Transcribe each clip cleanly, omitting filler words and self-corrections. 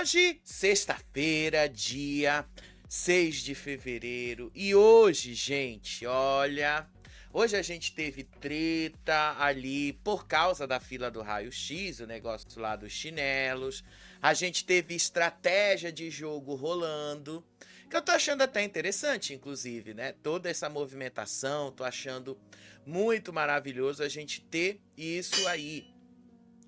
Hoje, sexta-feira, dia 6 de fevereiro. E hoje, gente, olha, hoje a gente teve treta ali por causa da fila do raio-x, o negócio lá dos chinelos. A gente teve estratégia de jogo rolando, que eu tô achando até interessante, inclusive, né? Toda essa movimentação, tô achando muito maravilhoso a gente ter isso aí.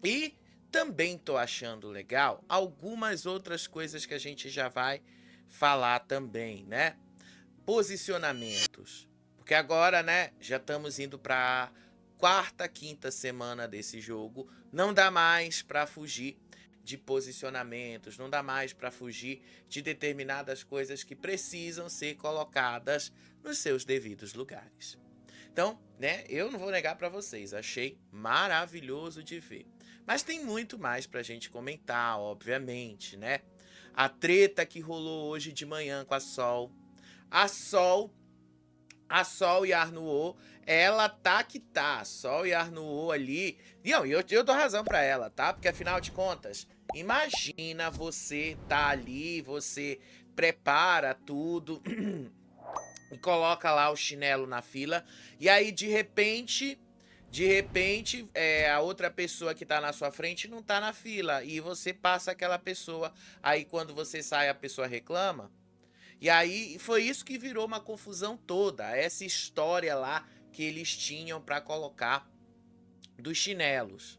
E também tô achando legal algumas outras coisas que a gente já vai falar também, né? Posicionamentos. Porque agora, né, já estamos indo para quarta, quinta semana desse jogo. Não dá mais para fugir de posicionamentos, não dá mais para fugir de determinadas coisas que precisam ser colocadas nos seus devidos lugares. Então, né, eu não vou negar para vocês, achei maravilhoso de ver. Mas tem muito mais pra gente comentar, obviamente, né? A treta que rolou hoje de manhã com a Sol. A Sol, a Sol e a Arnuô, ela tá que tá. A Sol e a Arnuô ali. Não, eu dou razão pra ela, tá? Porque afinal de contas, imagina você tá ali, você prepara tudo e coloca lá o chinelo na fila, e aí de repente, a outra pessoa que tá na sua frente não tá na fila, e você passa aquela pessoa, aí quando você sai a pessoa reclama, e aí foi isso que virou uma confusão toda, essa história lá que eles tinham pra colocar dos chinelos.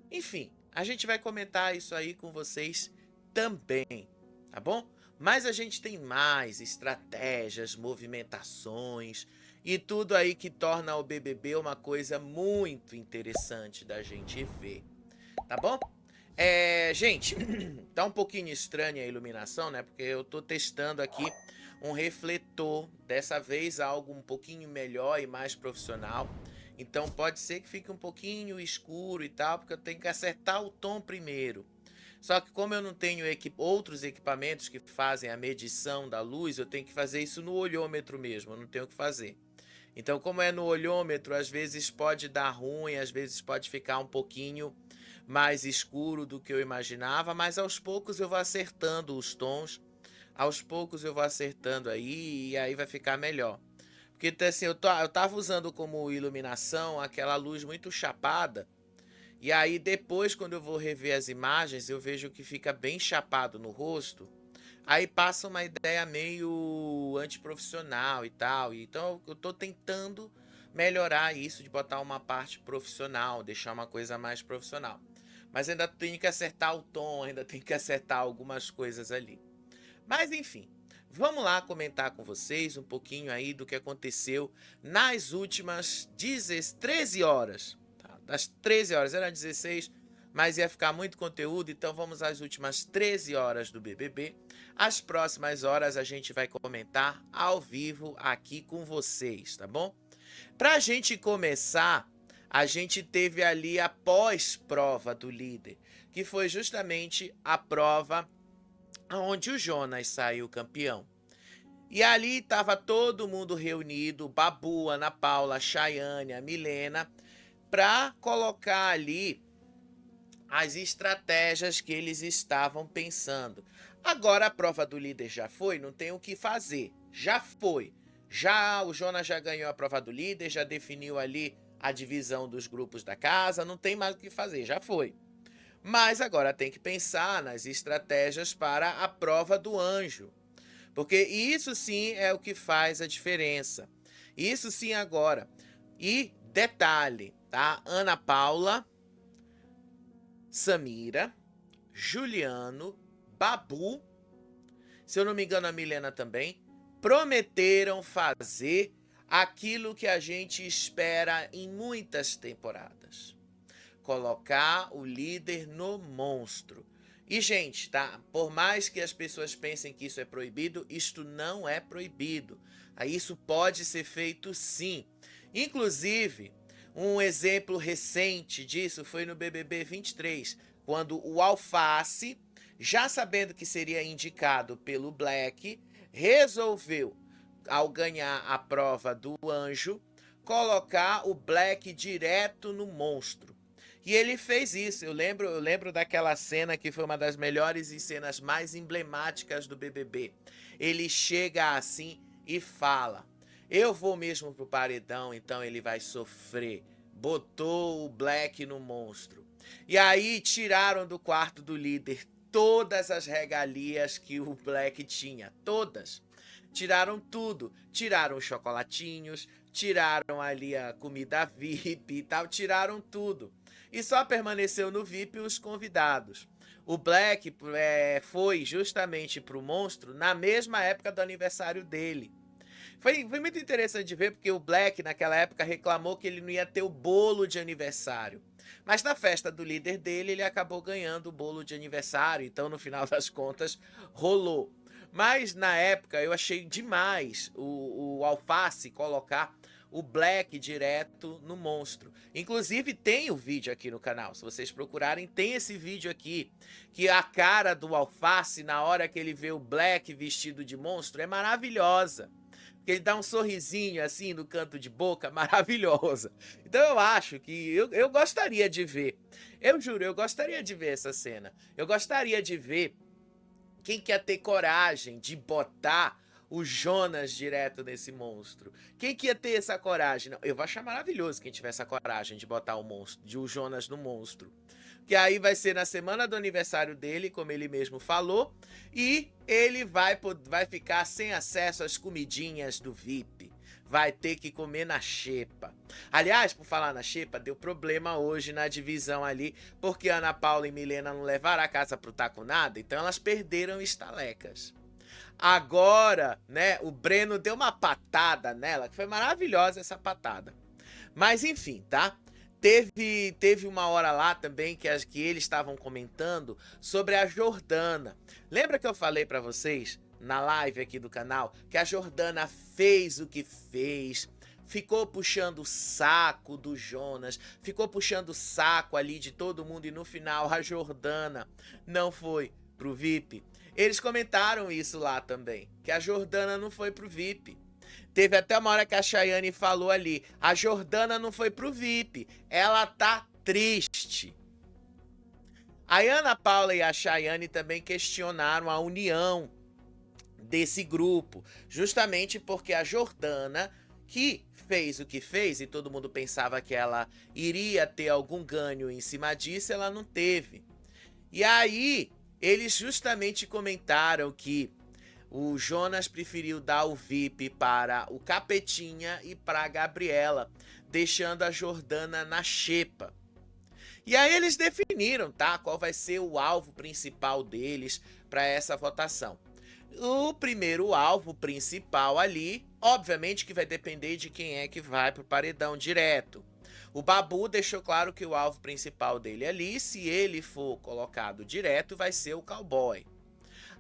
Enfim, a gente vai comentar isso aí com vocês também, tá bom? Mas a gente tem mais estratégias, movimentações e tudo aí que torna o BBB uma coisa muito interessante da gente ver, tá bom? Gente, tá um pouquinho estranha a iluminação, né? Porque eu tô testando aqui um refletor, dessa vez algo um pouquinho melhor e mais profissional. Então pode ser que fique um pouquinho escuro e tal, porque eu tenho que acertar o tom primeiro. Só que como eu não tenho outros equipamentos que fazem a medição da luz, eu tenho que fazer isso no olhômetro mesmo, eu não tenho o que fazer. Então, como é no olhômetro, às vezes pode dar ruim, às vezes pode ficar um pouquinho mais escuro do que eu imaginava, mas aos poucos eu vou acertando os tons, aos poucos eu vou acertando aí e aí vai ficar melhor. Porque assim, eu tava usando como iluminação aquela luz muito chapada, e aí depois quando eu vou rever as imagens, eu vejo que fica bem chapado no rosto. Aí passa uma ideia meio antiprofissional e tal. Então eu tô tentando melhorar isso, de botar uma parte profissional, deixar uma coisa mais profissional. Mas ainda tenho que acertar o tom, ainda tenho que acertar algumas coisas ali. Mas enfim, vamos lá comentar com vocês um pouquinho aí do que aconteceu nas últimas 13 horas. Tá? Das 13 horas, era 16, mas ia ficar muito conteúdo, então vamos às últimas 13 horas do BBB. As próximas horas a gente vai comentar ao vivo aqui com vocês, tá bom? Pra gente começar, a gente teve ali a pós-prova do líder, que foi justamente a prova onde o Jonas saiu campeão. E ali estava todo mundo reunido, Babu, Ana Paula, Chayane, a Milena, para colocar ali as estratégias que eles estavam pensando. Agora a prova do líder já foi, não tem o que fazer. Já foi. Já o Jonas já ganhou a prova do líder, já definiu ali a divisão dos grupos da casa, não tem mais o que fazer, já foi. Mas agora tem que pensar nas estratégias para a prova do anjo. Porque isso sim é o que faz a diferença. Isso sim agora. E detalhe, tá? Ana Paula, Samira, Juliano, Babu, se eu não me engano a Milena também, prometeram fazer aquilo que a gente espera em muitas temporadas. Colocar o líder no monstro. E, gente, tá? Por mais que as pessoas pensem que isso é proibido, isto não é proibido. Isso pode ser feito sim. Inclusive, um exemplo recente disso foi no BBB 23, quando o Alface, já sabendo que seria indicado pelo Black, resolveu, ao ganhar a prova do anjo, colocar o Black direto no monstro. E ele fez isso. Eu lembro daquela cena que foi uma das melhores e cenas mais emblemáticas do BBB. Ele chega assim e fala: Eu vou mesmo pro paredão, então ele vai sofrer. Botou o Black no monstro. E aí tiraram do quarto do líder todas as regalias que o Black tinha. Todas. Tiraram tudo. Tiraram os chocolatinhos, tiraram ali a comida VIP e tal, tiraram tudo. E só permaneceu no VIP os convidados. O Black foi justamente pro monstro na mesma época do aniversário dele. Foi muito interessante de ver, porque o Black naquela época reclamou que ele não ia ter o bolo de aniversário. Mas na festa do líder dele, ele acabou ganhando o bolo de aniversário, então no final das contas rolou. Mas na época eu achei demais o Alface colocar o Black direto no monstro. Inclusive tem o vídeo aqui no canal, se vocês procurarem, tem esse vídeo aqui, que a cara do Alface na hora que ele vê o Black vestido de monstro é maravilhosa. Porque ele dá um sorrisinho assim no canto de boca, maravilhosa. Então eu acho que eu gostaria de ver. Eu juro, eu gostaria de ver essa cena. Eu gostaria de ver quem quer ter coragem de botar o Jonas direto nesse monstro. Quem que ia ter essa coragem? Não, eu vou achar maravilhoso quem tiver essa coragem de botar o monstro, de o Jonas no monstro. Que aí vai ser na semana do aniversário dele, como ele mesmo falou, e ele vai ficar sem acesso às comidinhas do VIP. Vai ter que comer na xepa. Aliás, por falar na xepa, deu problema hoje na divisão ali, porque Ana Paula e Milena não levaram a casa pro taco nada, então elas perderam estalecas. Agora, né, o Breno deu uma patada nela, que foi maravilhosa essa patada. Mas enfim, tá? Teve uma hora lá também que eles estavam comentando sobre a Jordana. Lembra que eu falei pra vocês na live aqui do canal que a Jordana fez o que fez, ficou puxando o saco do Jonas, ficou puxando o saco ali de todo mundo e no final a Jordana não foi pro VIP? Eles comentaram isso lá também, que a Jordana não foi pro VIP. Teve até uma hora que a Chayane falou ali: a Jordana não foi pro VIP, ela tá triste. A Ana Paula e a Chayane também questionaram a união desse grupo, justamente porque a Jordana, que fez o que fez e todo mundo pensava que ela iria ter algum ganho em cima disso, ela não teve. E aí, eles justamente comentaram que o Jonas preferiu dar o VIP para o Capetinha e para a Gabriela, deixando a Jordana na xepa. E aí eles definiram, tá? Qual vai ser o alvo principal deles para essa votação. O primeiro alvo principal ali, obviamente que vai depender de quem é que vai pro paredão direto. O Babu deixou claro que o alvo principal dele ali, se ele for colocado direto, vai ser o cowboy.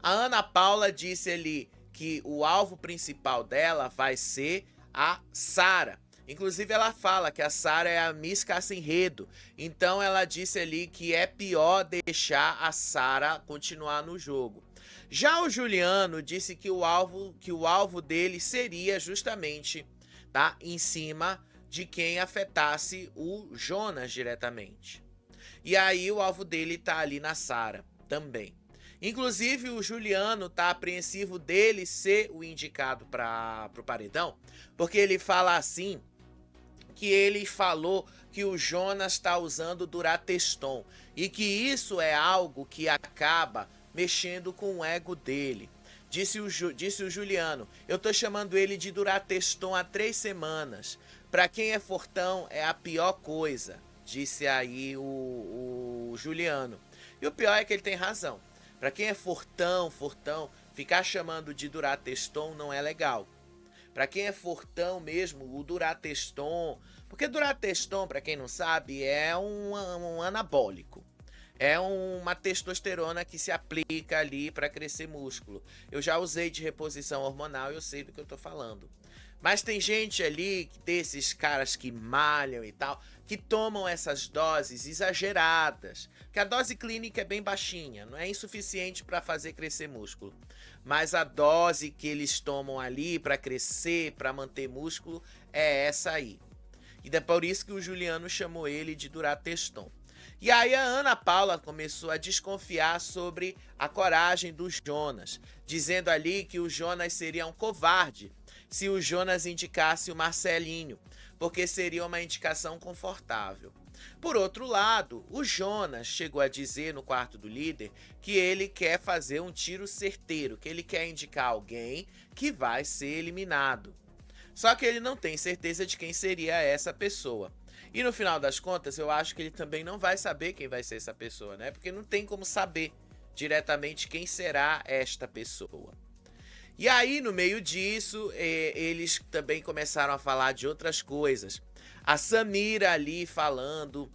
A Ana Paula disse ali que o alvo principal dela vai ser a Sara. Inclusive ela fala que a Sara é a Miss Caça-Enredo. Então ela disse ali que é pior deixar a Sara continuar no jogo. Já o Juliano disse que o alvo dele seria justamente, tá, em cima de quem afetasse o Jonas diretamente. E aí o alvo dele tá ali na Sara também. Inclusive o Juliano tá apreensivo dele ser o indicado para o paredão, porque ele fala assim que ele falou que o Jonas está usando Durateston e que isso é algo que acaba mexendo com o ego dele. Disse o Juliano: eu tô chamando ele de Durateston há 3 semanas. Para quem é fortão é a pior coisa, disse aí o Juliano. E o pior é que ele tem razão. Para quem é fortão, ficar chamando de Durateston não é legal. Para quem é fortão mesmo, o Durateston... Porque Durateston, para quem não sabe, é um anabólico. É uma testosterona que se aplica ali para crescer músculo. Eu já usei de reposição hormonal e eu sei do que eu tô falando. Mas tem gente ali, desses caras que malham e tal, que tomam essas doses exageradas. Que a dose clínica é bem baixinha, não é insuficiente para fazer crescer músculo. Mas a dose que eles tomam ali para crescer, para manter músculo, é essa aí. E é por isso que o Juliano chamou ele de Durateston. E aí a Ana Paula começou a desconfiar sobre a coragem do Jonas, dizendo ali que o Jonas seria um covarde se o Jonas indicasse o Marcelinho, porque seria uma indicação confortável. Por outro lado, o Jonas chegou a dizer no quarto do líder que ele quer fazer um tiro certeiro, que ele quer indicar alguém que vai ser eliminado. Só que ele não tem certeza de quem seria essa pessoa. E no final das contas, eu acho que ele também não vai saber quem vai ser essa pessoa, né? Porque não tem como saber diretamente quem será esta pessoa. E aí, no meio disso, eles também começaram a falar de outras coisas. A Samira ali falando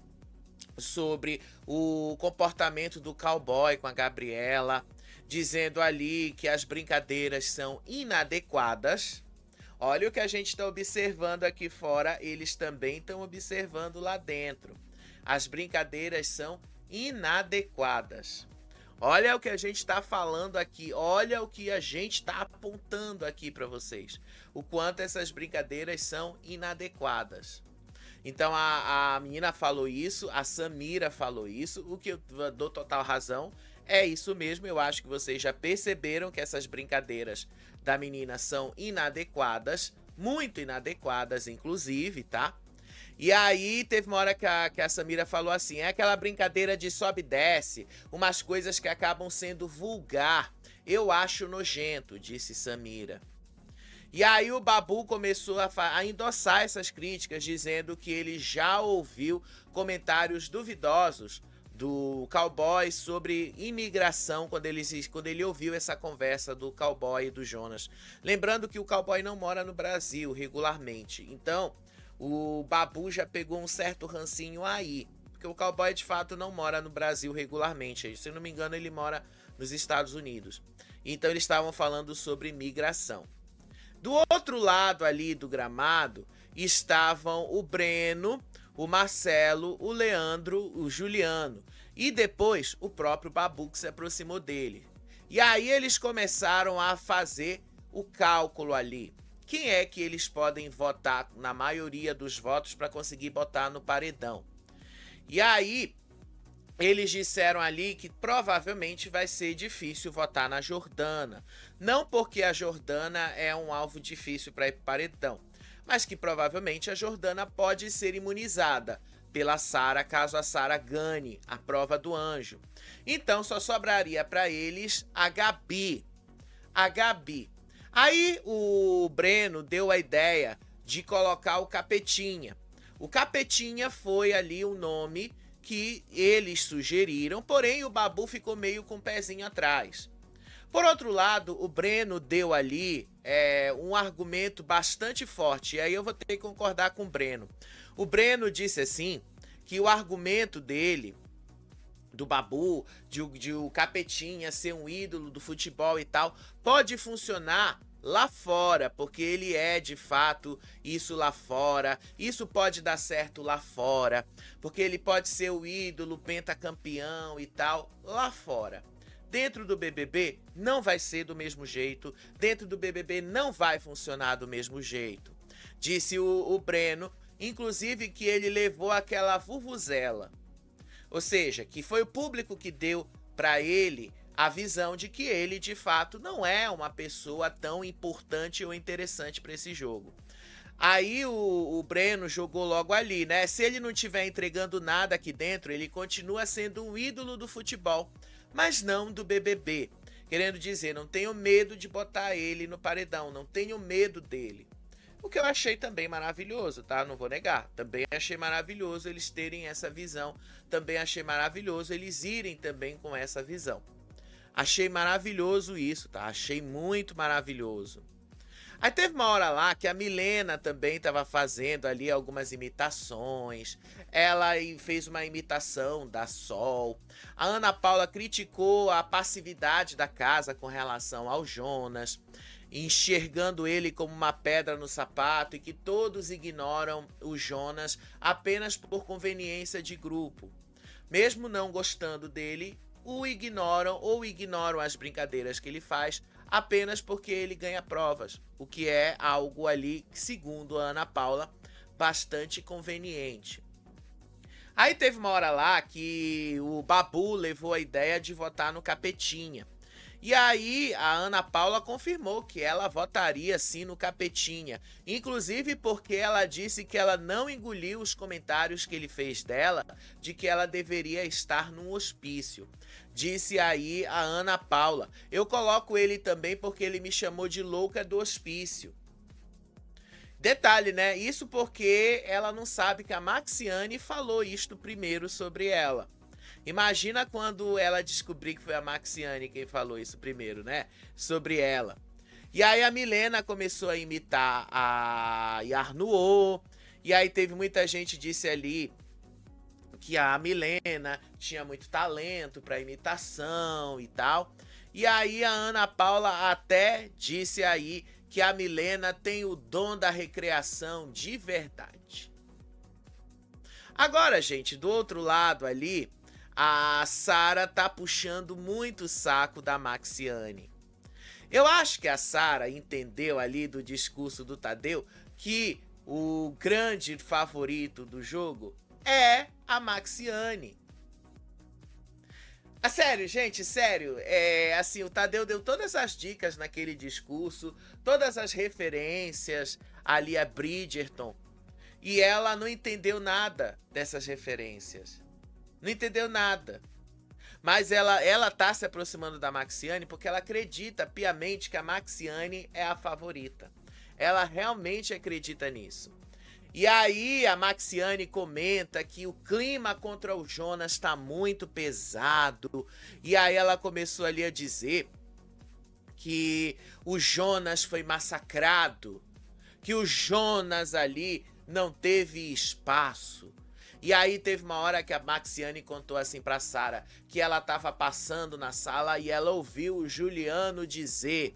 sobre o comportamento do cowboy com a Gabriela, dizendo ali que as brincadeiras são inadequadas. Olha o que a gente está observando aqui fora, eles também estão observando lá dentro. As brincadeiras são inadequadas. Olha o que a gente está falando aqui, olha o que a gente está apontando aqui para vocês. O quanto essas brincadeiras são inadequadas. Então a menina falou isso, a Samira falou isso, o que eu dou total razão. É isso mesmo, eu acho que vocês já perceberam que essas brincadeiras da menina são inadequadas, muito inadequadas inclusive, tá? E aí teve uma hora que a Samira falou assim, é aquela brincadeira de sobe e desce, umas coisas que acabam sendo vulgar. Eu acho nojento, disse Samira. E aí o Babu começou a endossar essas críticas, dizendo que ele já ouviu comentários duvidosos do cowboy sobre imigração quando ele ouviu essa conversa do cowboy e do Jonas. Lembrando que o cowboy não mora no Brasil regularmente, então o Babu já pegou um certo rancinho aí, porque o cowboy de fato não mora no Brasil regularmente, se eu não me engano ele mora nos Estados Unidos. Então eles estavam falando sobre imigração. Do outro lado ali do gramado estavam o Breno, o Marcelo, o Leandro, o Juliano e depois o próprio Babu que se aproximou dele. E aí eles começaram a fazer o cálculo ali. Quem é que eles podem votar na maioria dos votos para conseguir botar no paredão? E aí eles disseram ali que provavelmente vai ser difícil votar na Jordana. Não porque a Jordana é um alvo difícil para ir para paredão, mas que provavelmente a Jordana pode ser imunizada pela Sara caso a Sara ganhe a prova do anjo. Então só sobraria para eles a Gabi. A Gabi. Aí o Breno deu a ideia de colocar o Capetinha. O Capetinha foi ali o nome que eles sugeriram, porém o Babu ficou meio com o pezinho atrás. Por outro lado, o Breno deu ali um argumento bastante forte, e aí eu vou ter que concordar com o Breno. O Breno disse assim, que o argumento dele, do Babu, de o Capetinha ser um ídolo do futebol e tal, pode funcionar lá fora, porque ele é de fato isso lá fora, isso pode dar certo lá fora, porque ele pode ser o ídolo pentacampeão e tal lá fora. Dentro do BBB não vai ser do mesmo jeito, dentro do BBB não vai funcionar do mesmo jeito. Disse o Breno, inclusive que ele levou aquela vuvuzela. Ou seja, que foi o público que deu para ele a visão de que ele, de fato, não é uma pessoa tão importante ou interessante para esse jogo. Aí o Breno jogou logo ali, né? Se ele não estiver entregando nada aqui dentro, ele continua sendo um ídolo do futebol, mas não do BBB. Querendo dizer, não tenho medo de botar ele no paredão, não tenho medo dele. O que eu achei também maravilhoso, tá? Não vou negar. Também achei maravilhoso eles terem essa visão. Também achei maravilhoso eles irem também com essa visão. Achei maravilhoso isso, tá? Achei muito maravilhoso. Aí teve uma hora lá que a Milena também estava fazendo ali algumas imitações. Ela fez uma imitação da Sol. A Ana Paula criticou a passividade da casa com relação ao Jonas, enxergando ele como uma pedra no sapato e que todos ignoram o Jonas apenas por conveniência de grupo. Mesmo não gostando dele, o ignoram ou ignoram as brincadeiras que ele faz apenas porque ele ganha provas, o que é algo ali, segundo a Ana Paula, bastante conveniente. Aí teve uma hora lá que o Babu levou a ideia de votar no Capetinha. E aí a Ana Paula confirmou que ela votaria sim no Capetinha, inclusive porque ela disse que ela não engoliu os comentários que ele fez dela de que ela deveria estar num hospício. Disse aí a Ana Paula. Eu coloco ele também porque ele me chamou de louca do hospício. Detalhe, né? Isso porque ela não sabe que a Maxiane falou isto primeiro sobre ela. Imagina quando ela descobrir que foi a Maxiane quem falou isso primeiro, né? Sobre ela. E aí a Milena começou a imitar a Yarnuo. E aí teve muita gente que disse ali que a Milena tinha muito talento para imitação e tal. E aí a Ana Paula até disse aí que a Milena tem o dom da recreação de verdade. Agora, gente, do outro lado ali, a Sara tá puxando muito o saco da Maxiane. Eu acho que a Sara entendeu ali do discurso do Tadeu que o grande favorito do jogo é a Maxiane. Sério, gente, sério. Assim, o Tadeu deu todas as dicas naquele discurso, todas as referências ali a Bridgerton. E ela não entendeu nada dessas referências. Não entendeu nada. Mas ela tá se aproximando da Maxiane porque ela acredita piamente que a Maxiane é a favorita. Ela realmente acredita nisso. E aí a Maxiane comenta que o clima contra o Jonas está muito pesado. E aí ela começou ali a dizer que o Jonas foi massacrado, que o Jonas ali não teve espaço. E aí teve uma hora que a Maxiane contou assim pra Sara que ela tava passando na sala e ela ouviu o Juliano dizer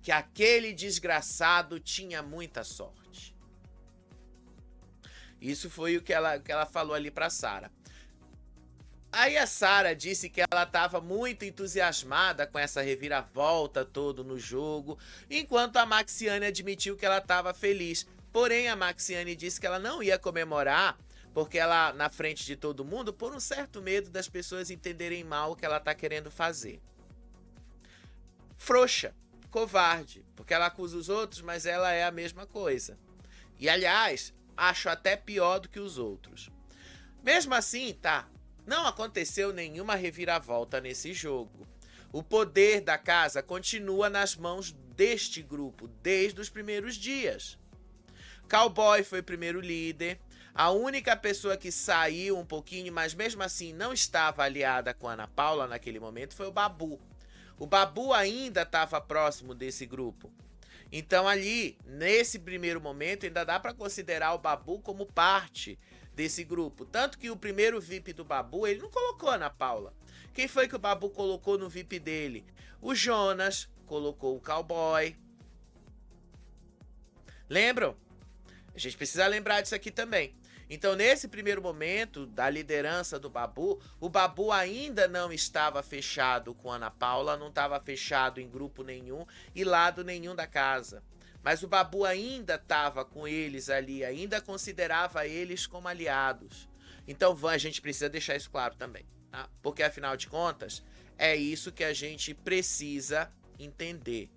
que aquele desgraçado tinha muita sorte. Isso foi o que ela falou ali pra Sara. Aí a Sara disse que ela estava muito entusiasmada com essa reviravolta todo no jogo, enquanto a Maxiane admitiu que ela estava feliz. Porém, a Maxiane disse que ela não ia comemorar, porque ela, na frente de todo mundo, por um certo medo das pessoas entenderem mal o que ela está querendo fazer. Frouxa, covarde, porque ela acusa os outros, mas ela é a mesma coisa. E, aliás, acho até pior do que os outros. Mesmo assim, tá, não aconteceu nenhuma reviravolta nesse jogo. O poder da casa continua nas mãos deste grupo desde os primeiros dias. Cowboy foi o primeiro líder. A única pessoa que saiu um pouquinho, mas mesmo assim não estava aliada com a Ana Paula naquele momento, foi o Babu. O Babu ainda estava próximo desse grupo. Então ali, nesse primeiro momento, ainda dá para considerar o Babu como parte desse grupo. Tanto que o primeiro VIP do Babu, ele não colocou a Ana Paula. Quem foi que o Babu colocou no VIP dele? O Jonas colocou o Cowboy. Lembram? A gente precisa lembrar disso aqui também. Então, nesse primeiro momento da liderança do Babu, o Babu ainda não estava fechado com a Ana Paula, não estava fechado em grupo nenhum e lado nenhum da casa. Mas o Babu ainda estava com eles ali, ainda considerava eles como aliados. Então, a gente precisa deixar isso claro também, tá? Porque, afinal de contas, é isso que a gente precisa entender,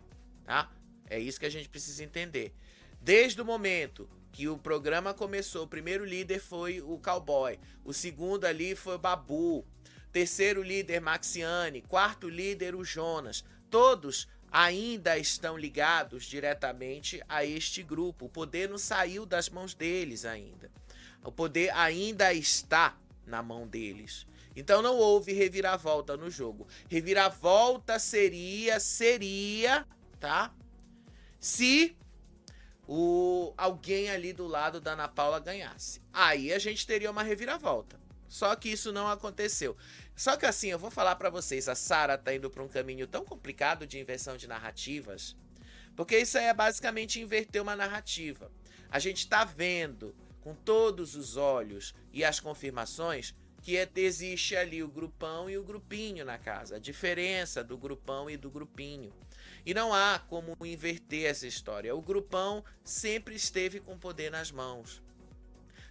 tá? É isso que a gente precisa entender. Desde o momento que o programa começou, o primeiro líder foi o Cowboy, o segundo ali foi o Babu, terceiro líder Maxiane, quarto líder o Jonas. Todos ainda estão ligados diretamente a este grupo. O poder não saiu das mãos deles ainda. O poder ainda está na mão deles. Então não houve reviravolta no jogo. Reviravolta seria, tá? Se alguém ali do lado da Ana Paula ganhasse. Aí a gente teria uma reviravolta. Só que isso não aconteceu. Só que assim, eu vou falar pra vocês, a Sara tá indo pra um caminho tão complicado de inversão de narrativas, porque isso aí é basicamente inverter uma narrativa. A gente tá vendo com todos os olhos e as confirmações que existe ali o grupão e o grupinho na casa. A diferença do grupão e do grupinho. E não há como inverter essa história. O grupão sempre esteve com poder nas mãos.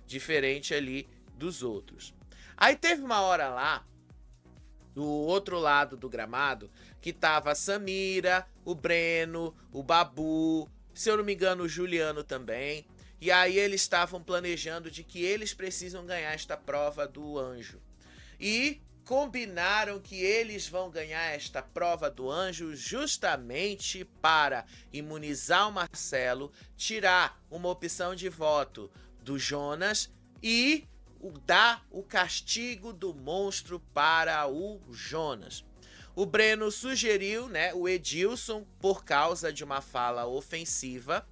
Diferente ali dos outros. Aí teve uma hora lá, do outro lado do gramado, que tava a Samira, o Breno, o Babu, se eu não me engano o Juliano também. E aí eles estavam planejando de que eles precisam ganhar esta prova do anjo. E combinaram que eles vão ganhar esta prova do anjo justamente para imunizar o Marcelo, tirar uma opção de voto do Jonas e dar o castigo do monstro para o Jonas. O Breno sugeriu, né, o Edilson por causa de uma fala ofensiva.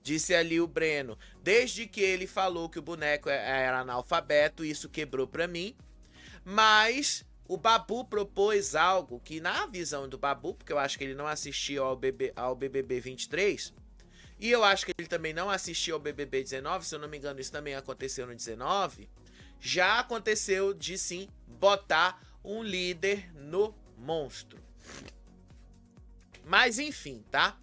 Disse ali o Breno, desde que ele falou que o boneco era analfabeto, isso quebrou pra mim. Mas o Babu propôs algo que, na visão do Babu, porque eu acho que ele não assistiu ao BBB 23, e eu acho que ele também não assistiu ao BBB 19, se eu não me engano isso também aconteceu no 19, já aconteceu de sim botar um líder no monstro. Mas enfim, tá?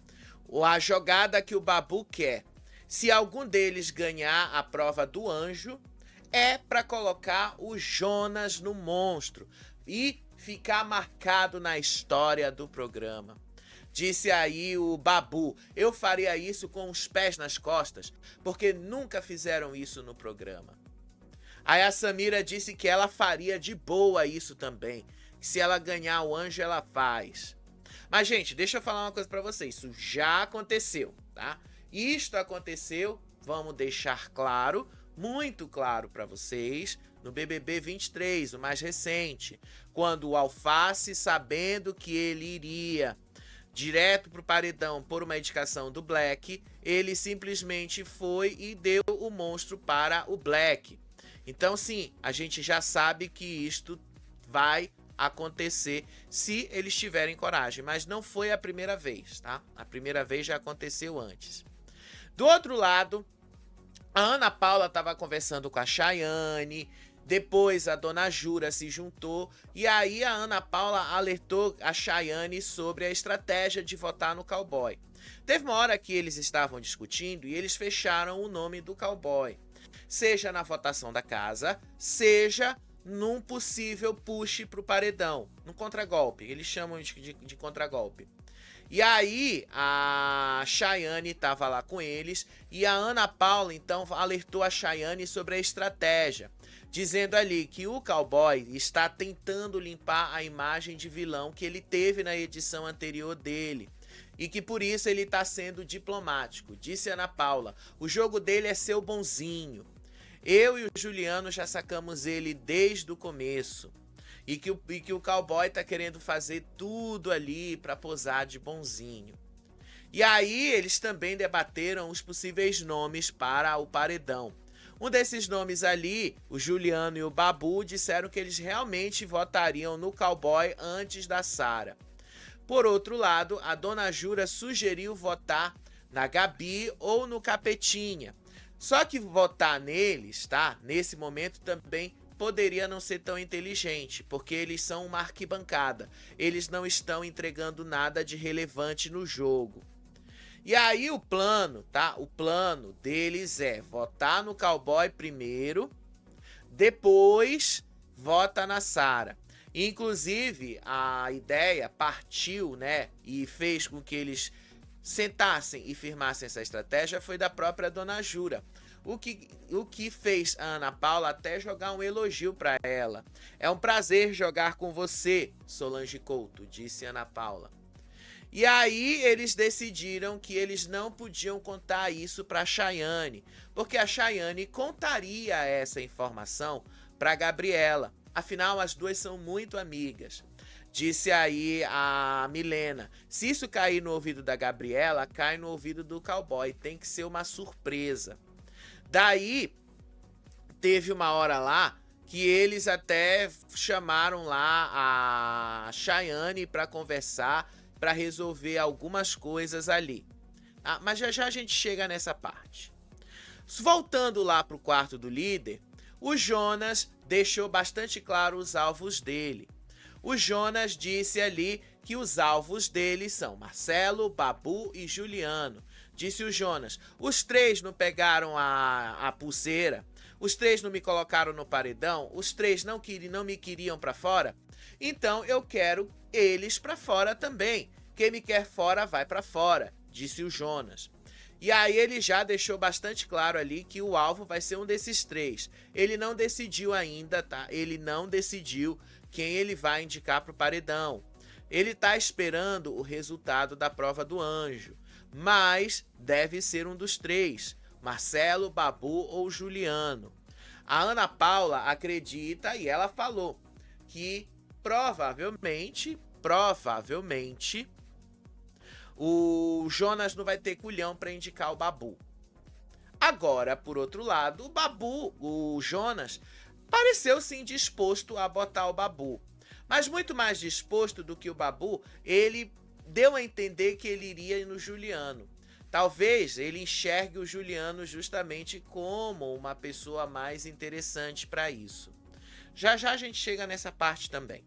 A jogada que o Babu quer, se algum deles ganhar a prova do anjo, é para colocar o Jonas no monstro e ficar marcado na história do programa. Disse aí o Babu, eu faria isso com os pés nas costas, porque nunca fizeram isso no programa. Aí a Samira disse que ela faria de boa isso também, que se ela ganhar o anjo ela faz. Mas gente, deixa eu falar uma coisa para vocês, isso já aconteceu, tá? Isto aconteceu, vamos deixar claro, muito claro para vocês, no BBB 23, o mais recente, quando o Alface, sabendo que ele iria direto pro paredão por uma indicação do Black, ele simplesmente foi e deu o monstro para o Black. Então sim, a gente já sabe que isto vai acontecer se eles tiverem coragem, mas não foi a primeira vez, tá? A primeira vez já aconteceu antes. Do outro lado, a Ana Paula estava conversando com a Chayane, depois a Dona Jura se juntou e aí a Ana Paula alertou a Chayane sobre a estratégia de votar no cowboy. Teve uma hora que eles estavam discutindo e eles fecharam o nome do cowboy, seja na votação da casa, seja num possível push pro paredão, no contragolpe, eles chamam de contragolpe. E aí a Chayane tava lá com eles e a Ana Paula então alertou a Chayane sobre a estratégia, dizendo ali que o cowboy está tentando limpar a imagem de vilão que ele teve na edição anterior dele. E que por isso ele está sendo diplomático. Disse Ana Paula, o jogo dele é ser o bonzinho. Eu e o Juliano já sacamos ele desde o começo. E que o cowboy tá querendo fazer tudo ali para posar de bonzinho. E aí eles também debateram os possíveis nomes para o paredão. Um desses nomes ali, o Juliano e o Babu, disseram que eles realmente votariam no cowboy antes da Sara. Por outro lado, a Dona Jura sugeriu votar na Gabi ou no Capetinha. Só que votar neles, tá? Nesse momento também poderia não ser tão inteligente, porque eles são uma arquibancada. Eles não estão entregando nada de relevante no jogo. E aí o plano, tá? O plano deles é votar no cowboy primeiro, depois vota na Sara. Inclusive, a ideia partiu, né? E fez com que eles sentassem e firmassem essa estratégia foi da própria Dona Jura. O que fez a Ana Paula até jogar um elogio para ela. É um prazer jogar com você, Solange Couto, disse Ana Paula. E aí eles decidiram que eles não podiam contar isso para a Chayane, porque a Chayane contaria essa informação para Gabriela. Afinal, as duas são muito amigas. Disse aí a Milena, se isso cair no ouvido da Gabriela, cai no ouvido do cowboy, tem que ser uma surpresa. Daí, teve uma hora lá que eles até chamaram lá a Chayane para conversar, para resolver algumas coisas ali. Ah, mas já a gente chega nessa parte. Voltando lá para o quarto do líder, o Jonas deixou bastante claro os alvos dele. O Jonas disse ali que os alvos dele são Marcelo, Babu e Juliano. Disse o Jonas, os três não pegaram a pulseira. Os 3 não me colocaram no paredão, os 3 não me queriam pra fora, então eu quero eles pra fora também. Quem me quer fora, vai pra fora, disse o Jonas. E aí ele já deixou bastante claro ali que o alvo vai ser um desses 3. Ele não decidiu ainda, tá? Ele não decidiu quem ele vai indicar pro paredão. Ele tá esperando o resultado da prova do anjo, mas deve ser um dos 3, Marcelo, Babu ou Juliano. A Ana Paula acredita e ela falou que provavelmente, o Jonas não vai ter culhão para indicar o Babu. Agora, por outro lado, o Jonas, pareceu sim disposto a botar o Babu. Mas muito mais disposto do que o Babu, ele deu a entender que ele iria no Juliano. Talvez ele enxergue o Juliano justamente como uma pessoa mais interessante para isso. Já já a gente chega nessa parte também.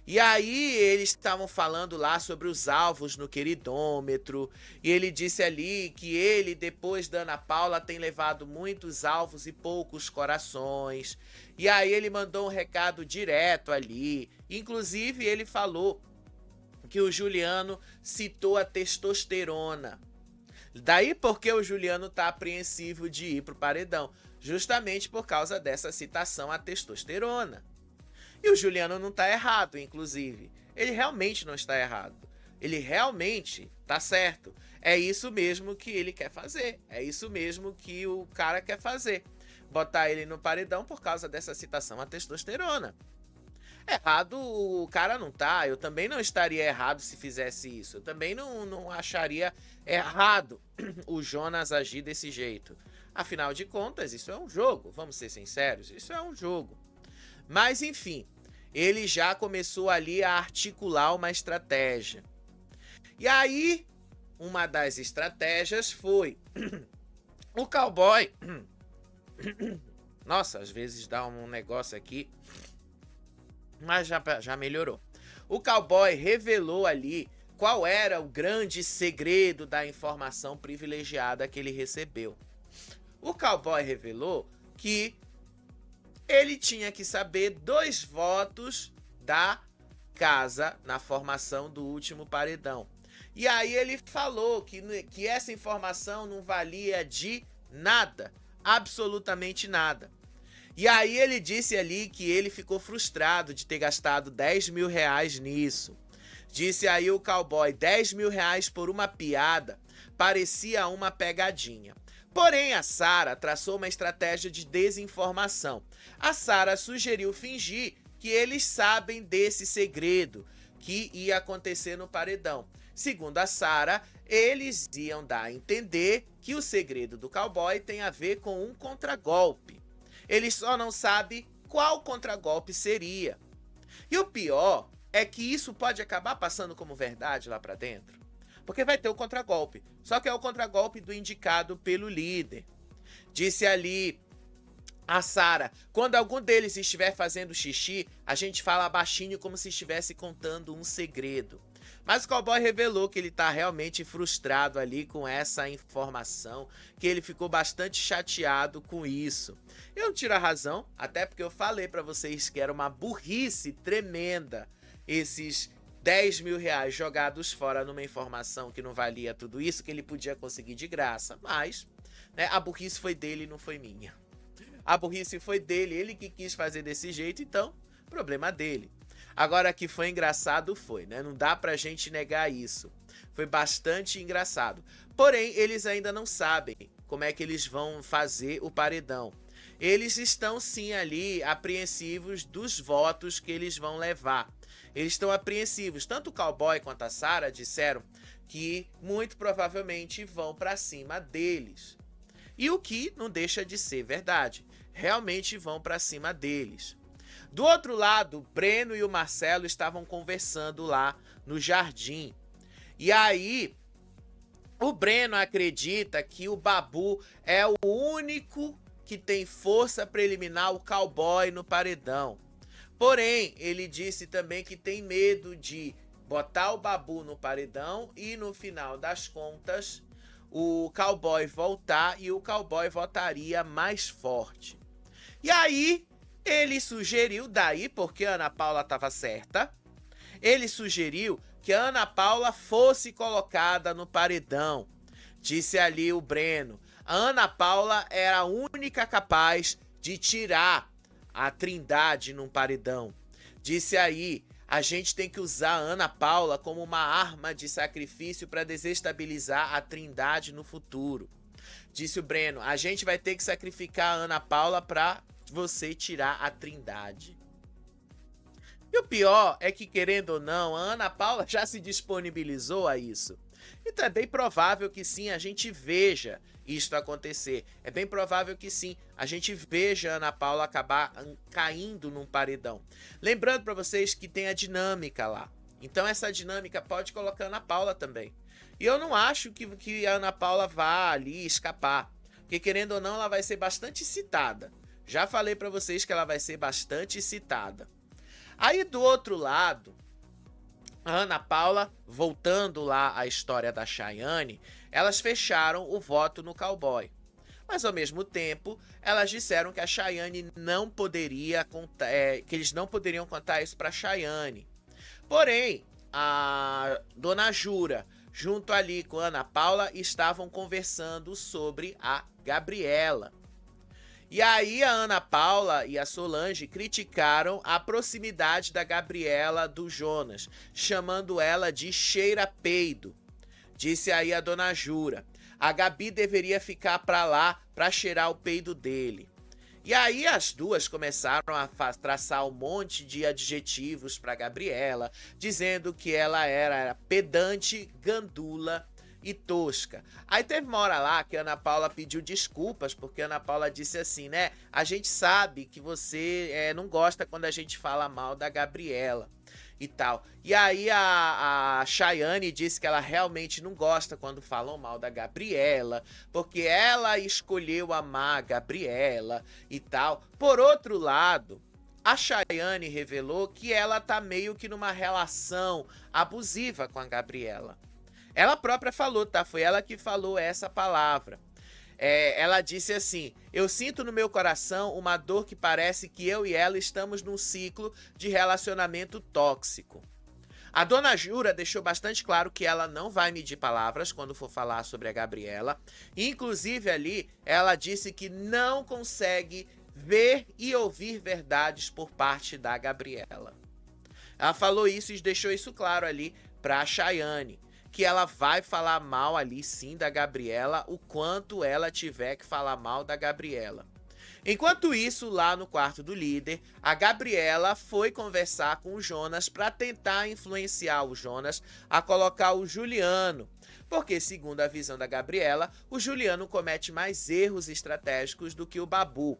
E aí eles estavam falando lá sobre os alvos no queridômetro, e ele disse ali que ele, depois da Ana Paula, tem levado muitos alvos e poucos corações. E aí ele mandou um recado direto ali, inclusive ele falou que o Juliano citou a testosterona. Daí porque o Juliano tá apreensivo de ir pro paredão, justamente por causa dessa citação à testosterona. E o Juliano não tá errado, inclusive. Ele realmente não está errado. Ele realmente tá certo. É isso mesmo que ele quer fazer. É isso mesmo que o cara quer fazer. Botar ele no paredão por causa dessa citação à testosterona. Errado o cara não tá. Eu também não estaria errado se fizesse isso. Eu também não acharia errado o Jonas agir desse jeito. Afinal de contas, isso é um jogo. Vamos ser sinceros, isso é um jogo. Mas enfim, ele já começou ali a articular uma estratégia. E aí, uma das estratégias foi o cowboy. Nossa, às vezes dá um negócio aqui, mas já melhorou. O cowboy revelou ali qual era o grande segredo da informação privilegiada que ele recebeu. O cowboy revelou que ele tinha que saber 2 votos da casa na formação do último paredão. E aí ele falou que essa informação não valia de nada, absolutamente nada. E aí ele disse ali que ele ficou frustrado de ter gastado 10 mil reais nisso. Disse aí o cowboy, 10 mil reais por uma piada, parecia uma pegadinha. Porém, a Sara traçou uma estratégia de desinformação. A Sara sugeriu fingir que eles sabem desse segredo que ia acontecer no paredão. Segundo a Sara, eles iam dar a entender que o segredo do cowboy tem a ver com um contragolpe. Eles só não sabem qual contragolpe seria. E o pior é que isso pode acabar passando como verdade lá pra dentro. Porque vai ter o contragolpe. Só que é o contragolpe do indicado pelo líder. Disse ali a Sara, quando algum deles estiver fazendo xixi, a gente fala baixinho como se estivesse contando um segredo. Mas o cowboy revelou que ele está realmente frustrado ali com essa informação, que ele ficou bastante chateado com isso. Eu não tiro a razão, até porque eu falei para vocês que era uma burrice tremenda esses 10 mil reais jogados fora numa informação que não valia tudo isso, que ele podia conseguir de graça. Mas, né, a burrice foi dele e não foi minha. A burrice foi dele, ele que quis fazer desse jeito, então, problema dele. Agora, que foi engraçado, foi, né? Não dá pra gente negar isso. Foi bastante engraçado. Porém, eles ainda não sabem como é que eles vão fazer o paredão. Eles estão sim ali apreensivos dos votos que eles vão levar. Eles estão apreensivos. Tanto o cowboy quanto a Sara disseram que muito provavelmente vão pra cima deles. E o que não deixa de ser verdade. Realmente vão pra cima deles. Do outro lado, o Breno e o Marcelo estavam conversando lá no jardim. E aí, o Breno acredita que o Babu é o único que tem força para eliminar o cowboy no paredão. Porém, ele disse também que tem medo de botar o Babu no paredão e no final das contas, o cowboy voltar e o cowboy votaria mais forte. E aí, ele sugeriu, daí porque a Ana Paula estava certa, ele sugeriu que a Ana Paula fosse colocada no paredão. Disse ali o Breno. A Ana Paula era a única capaz de tirar a Trindade num paredão. Disse aí, a gente tem que usar a Ana Paula como uma arma de sacrifício para desestabilizar a Trindade no futuro. Disse o Breno, a gente vai ter que sacrificar a Ana Paula para você tirar a Trindade. E o pior é que, querendo ou não, a Ana Paula já se disponibilizou a isso. Então é bem provável que sim, a gente veja isto acontecer. É bem provável que sim, a gente veja a Ana Paula acabar caindo num paredão. Lembrando para vocês que tem a dinâmica lá. Então essa dinâmica pode colocar a Ana Paula também. E eu não acho que a Ana Paula vá ali escapar. Porque querendo ou não, ela vai ser bastante citada. Já falei para vocês que ela vai ser bastante citada. Aí do outro lado, a Ana Paula, voltando lá à história da Chayane, elas fecharam o voto no cowboy. Mas ao mesmo tempo, elas disseram que a Chayane não poderia contar, que eles não poderiam contar isso para Chayane. Porém, a Dona Jura, junto ali com a Ana Paula, estavam conversando sobre a Gabriela. E aí a Ana Paula e a Solange criticaram a proximidade da Gabriela do Jonas, chamando ela de cheira-peido. Disse aí a Dona Jura. A Gabi deveria ficar pra lá pra cheirar o peido dele. E aí as duas começaram a traçar um monte de adjetivos pra Gabriela, dizendo que ela era pedante, gandula e tosca. Aí teve uma hora lá que a Ana Paula pediu desculpas, porque a Ana Paula disse assim, né? A gente sabe que você não gosta quando a gente fala mal da Gabriela e tal. E aí a Chayane disse que ela realmente não gosta quando falam mal da Gabriela, porque ela escolheu amar a Gabriela e tal. Por outro lado, a Chayane revelou que ela tá meio que numa relação abusiva com a Gabriela. Ela própria falou, tá? Foi ela que falou essa palavra. Ela disse assim, eu sinto no meu coração uma dor que parece que eu e ela estamos num ciclo de relacionamento tóxico. A Dona Jura deixou bastante claro que ela não vai medir palavras quando for falar sobre a Gabriela. Inclusive ali, ela disse que não consegue ver e ouvir verdades por parte da Gabriela. Ela falou isso e deixou isso claro ali pra Chayane, que ela vai falar mal ali sim da Gabriela, o quanto ela tiver que falar mal da Gabriela. Enquanto isso, lá no quarto do líder, a Gabriela foi conversar com o Jonas para tentar influenciar o Jonas a colocar o Juliano, porque segundo a visão da Gabriela, o Juliano comete mais erros estratégicos do que o Babu.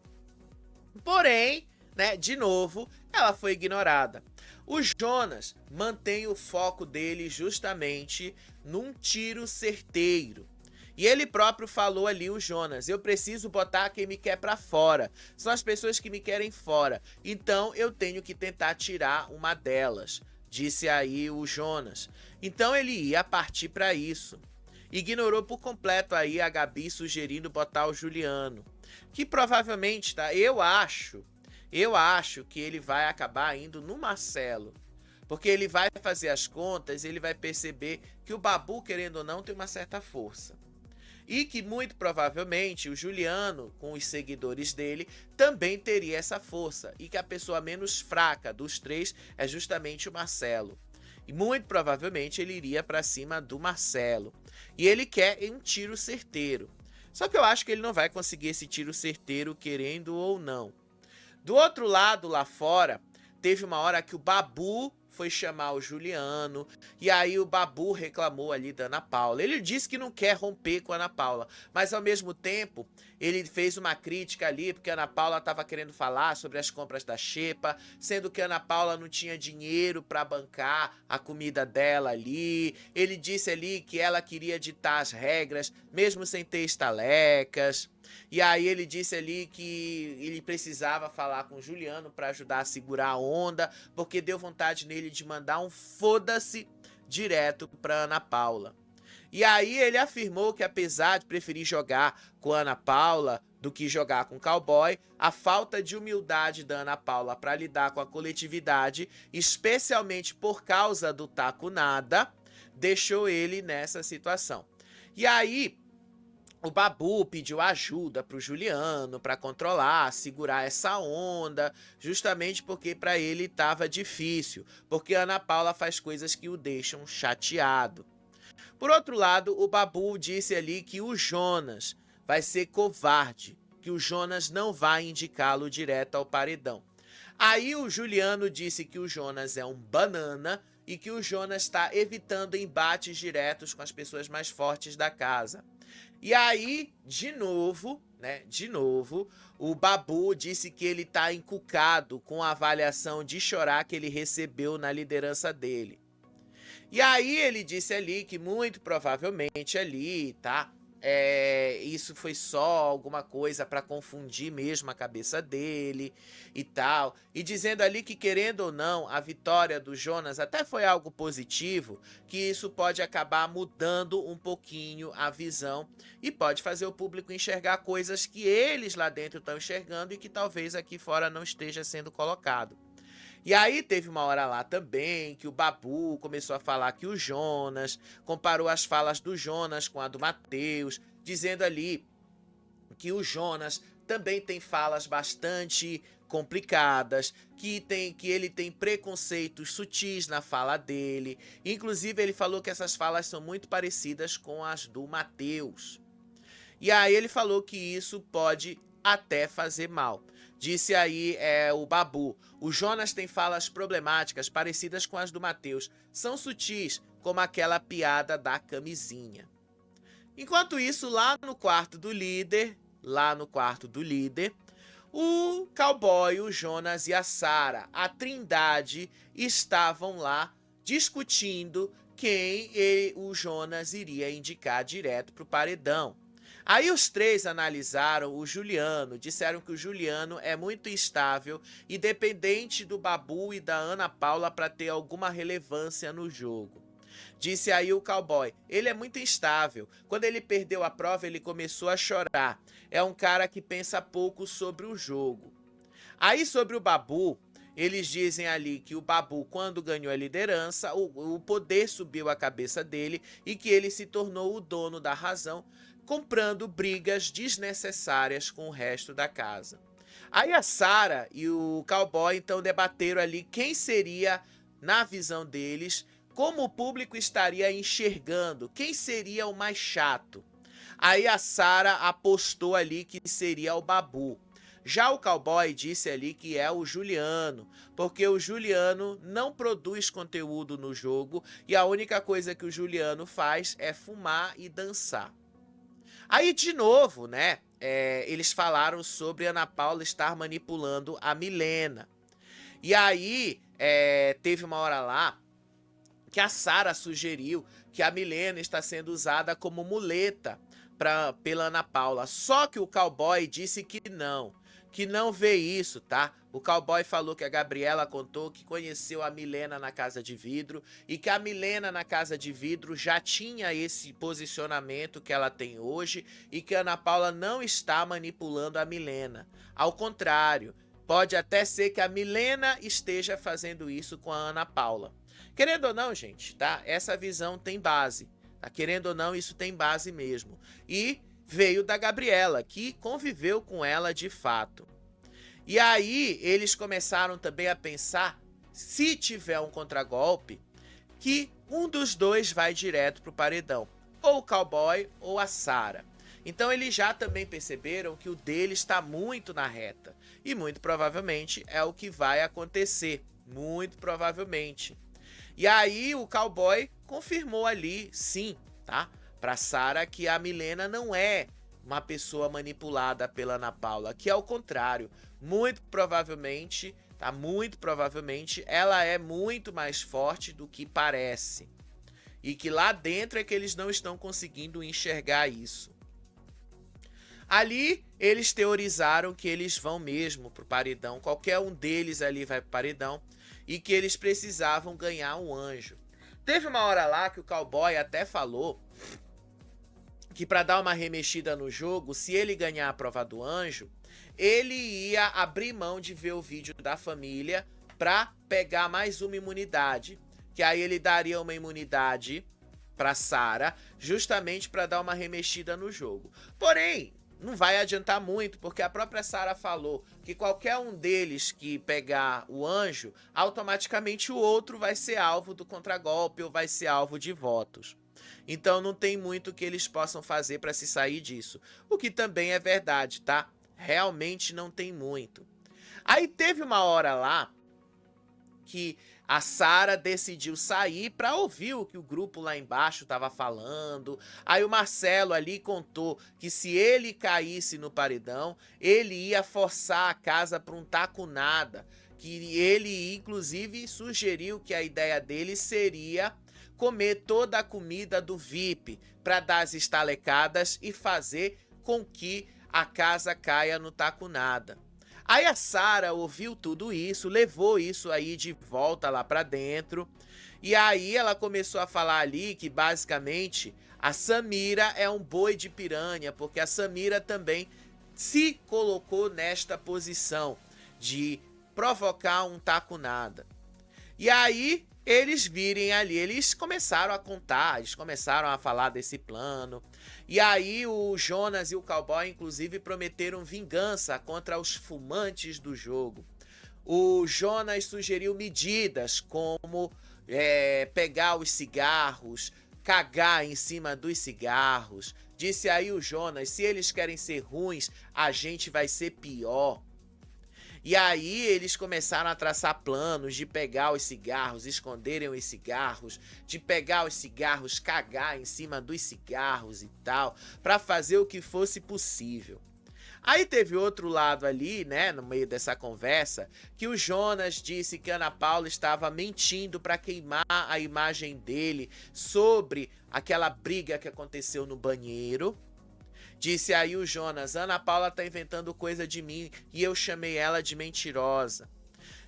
Porém, né, de novo, ela foi ignorada. O Jonas mantém o foco dele justamente num tiro certeiro. E ele próprio falou ali, o Jonas, eu preciso botar quem me quer pra fora. São as pessoas que me querem fora. Então eu tenho que tentar tirar uma delas, disse aí o Jonas. Então ele ia partir para isso. Ignorou por completo aí a Gabi sugerindo botar o Juliano. Que provavelmente, tá? Eu acho que ele vai acabar indo no Marcelo. Porque ele vai fazer as contas e ele vai perceber que o Babu, querendo ou não, tem uma certa força. E que muito provavelmente o Juliano, com os seguidores dele, também teria essa força. E que a pessoa menos fraca dos três é justamente o Marcelo. E muito provavelmente ele iria para cima do Marcelo. E ele quer um tiro certeiro. Só que eu acho que ele não vai conseguir esse tiro certeiro, querendo ou não. Do outro lado, lá fora, teve uma hora que o Babu foi chamar o Juliano, e aí o Babu reclamou ali da Ana Paula. Ele disse que não quer romper com a Ana Paula, mas ao mesmo tempo ele fez uma crítica ali, porque a Ana Paula estava querendo falar sobre as compras da Xepa, sendo que a Ana Paula não tinha dinheiro para bancar a comida dela ali. Ele disse ali que ela queria ditar as regras, mesmo sem ter estalecas. E aí ele disse ali que ele precisava falar com o Juliano para ajudar a segurar a onda, porque deu vontade nele de mandar um foda-se direto pra Ana Paula. E aí ele afirmou que apesar de preferir jogar com Ana Paula do que jogar com Cowboy, a falta de humildade da Ana Paula para lidar com a coletividade, especialmente por causa do taco nada, deixou ele nessa situação. E aí o Babu pediu ajuda pro Juliano para controlar, segurar essa onda, justamente porque para ele estava difícil, porque a Ana Paula faz coisas que o deixam chateado. Por outro lado, o Babu disse ali que o Jonas vai ser covarde, que o Jonas não vai indicá-lo direto ao paredão. Aí o Juliano disse que o Jonas é um banana e que o Jonas está evitando embates diretos com as pessoas mais fortes da casa. E aí, de novo, o Babu disse que ele tá encucado com a avaliação de chorar que ele recebeu na liderança dele. E aí ele disse ali que muito provavelmente ali, tá? Isso foi só alguma coisa para confundir mesmo a cabeça dele e tal. E dizendo ali que, querendo ou não, a vitória do Jonas até foi algo positivo, que isso pode acabar mudando um pouquinho a visão e pode fazer o público enxergar coisas que eles lá dentro estão enxergando e que talvez aqui fora não esteja sendo colocado. E aí teve uma hora lá também que o Babu começou a falar que o Jonas comparou as falas do Jonas com a do Matheus, dizendo ali que o Jonas também tem falas bastante complicadas, que ele tem preconceitos sutis na fala dele. Inclusive ele falou que essas falas são muito parecidas com as do Matheus. E aí ele falou que isso pode até fazer mal. Disse aí o Babu: o Jonas tem falas problemáticas parecidas com as do Matheus. São sutis, como aquela piada da camisinha. Enquanto isso, lá no quarto do líder, o Cowboy, o Jonas e a Sara, a Trindade, estavam lá discutindo quem o Jonas iria indicar direto para o paredão. Aí os três analisaram o Juliano, disseram que o Juliano é muito instável e dependente do Babu e da Ana Paula para ter alguma relevância no jogo. Disse aí o Cowboy: ele é muito instável. Quando ele perdeu a prova, ele começou a chorar. É um cara que pensa pouco sobre o jogo. Aí sobre o Babu, eles dizem ali que o Babu, quando ganhou a liderança, o poder subiu a cabeça dele e que ele se tornou o dono da razão, comprando brigas desnecessárias com o resto da casa. Aí a Sara e o Cowboy então debateram ali quem seria, na visão deles, como o público estaria enxergando, quem seria o mais chato. Aí a Sara apostou ali que seria o Babu. Já o Cowboy disse ali que é o Juliano, porque o Juliano não produz conteúdo no jogo e a única coisa que o Juliano faz é fumar e dançar. Aí, de novo, eles falaram sobre a Ana Paula estar manipulando a Milena. E aí, teve uma hora lá que a Sara sugeriu que a Milena está sendo usada como muleta pela Ana Paula. Só que o Cowboy disse que não vê isso, tá? O Cowboy falou que a Gabriela contou que conheceu a Milena na Casa de Vidro e que a Milena na Casa de Vidro já tinha esse posicionamento que ela tem hoje e que a Ana Paula não está manipulando a Milena. Ao contrário, pode até ser que a Milena esteja fazendo isso com a Ana Paula. Querendo ou não, gente, tá? Essa visão tem base. Tá? Querendo ou não, isso tem base mesmo. E veio da Gabriela, que conviveu com ela de fato. E aí eles começaram também a pensar, se tiver um contragolpe, que um dos dois vai direto pro paredão, ou o Cowboy ou a Sara. Então eles já também perceberam que o dele está muito na reta, e muito provavelmente é o que vai acontecer, muito provavelmente. E aí o Cowboy confirmou ali, sim, tá? Pra Sara, que a Milena não é uma pessoa manipulada pela Ana Paula, que ao contrário, muito provavelmente, tá? Muito provavelmente ela é muito mais forte do que parece. E que lá dentro é que eles não estão conseguindo enxergar isso. Ali eles teorizaram que eles vão mesmo pro paredão, qualquer um deles ali vai pro paredão e que eles precisavam ganhar um anjo. Teve uma hora lá que o cowboy até falou que para dar uma remexida no jogo, se ele ganhar a prova do anjo, ele ia abrir mão de ver o vídeo da família para pegar mais uma imunidade, que aí ele daria uma imunidade para Sarah, justamente para dar uma remexida no jogo. Porém, não vai adiantar muito, porque a própria Sarah falou que qualquer um deles que pegar o anjo, automaticamente o outro vai ser alvo do contragolpe ou vai ser alvo de votos. Então não tem muito que eles possam fazer para se sair disso. O que também é verdade, tá? Realmente não tem muito. Aí teve uma hora lá que a Sarah decidiu sair para ouvir o que o grupo lá embaixo estava falando. Aí o Marcelo ali contou que se ele caísse no paredão, ele ia forçar a casa para um taco nada. Que ele inclusive sugeriu que a ideia dele seria comer toda a comida do VIP para dar as estalecadas e fazer com que a casa caia no taco nada. Aí a Sarah ouviu tudo isso, levou isso aí de volta lá pra dentro. E aí ela começou a falar ali que basicamente a Samira é um boi de piranha, porque a Samira também se colocou nesta posição de provocar um taco nada. E aí eles virem ali, eles começaram a contar, eles começaram a falar desse plano. E aí o Jonas e o cowboy inclusive prometeram vingança contra os fumantes do jogo. O Jonas sugeriu medidas como pegar os cigarros, cagar em cima dos cigarros. Disse aí o Jonas, se eles querem ser ruins, a gente vai ser pior. E aí eles começaram a traçar planos de pegar os cigarros, esconderem os cigarros, de pegar os cigarros, cagar em cima dos cigarros e tal, para fazer o que fosse possível. Aí teve outro lado ali, né, no meio dessa conversa, que o Jonas disse que Ana Paula estava mentindo para queimar a imagem dele sobre aquela briga que aconteceu no banheiro. Disse aí o Jonas, Ana Paula tá inventando coisa de mim e eu chamei ela de mentirosa.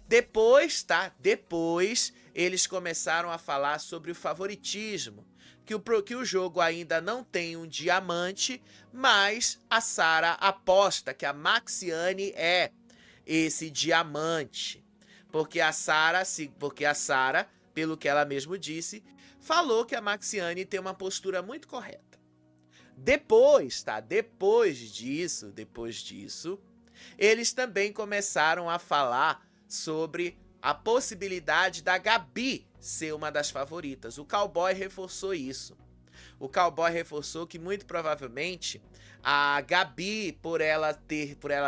Depois, tá? Depois eles começaram a falar sobre o favoritismo. Que o jogo ainda não tem um diamante, mas a Sarah aposta que a Maxiane é esse diamante. Porque a Sarah, pelo que ela mesmo disse, falou que a Maxiane tem uma postura muito correta. Depois, tá? Depois disso, eles também começaram a falar sobre a possibilidade da Gabi ser uma das favoritas. O cowboy reforçou isso. O cowboy reforçou que muito provavelmente a Gabi, por ela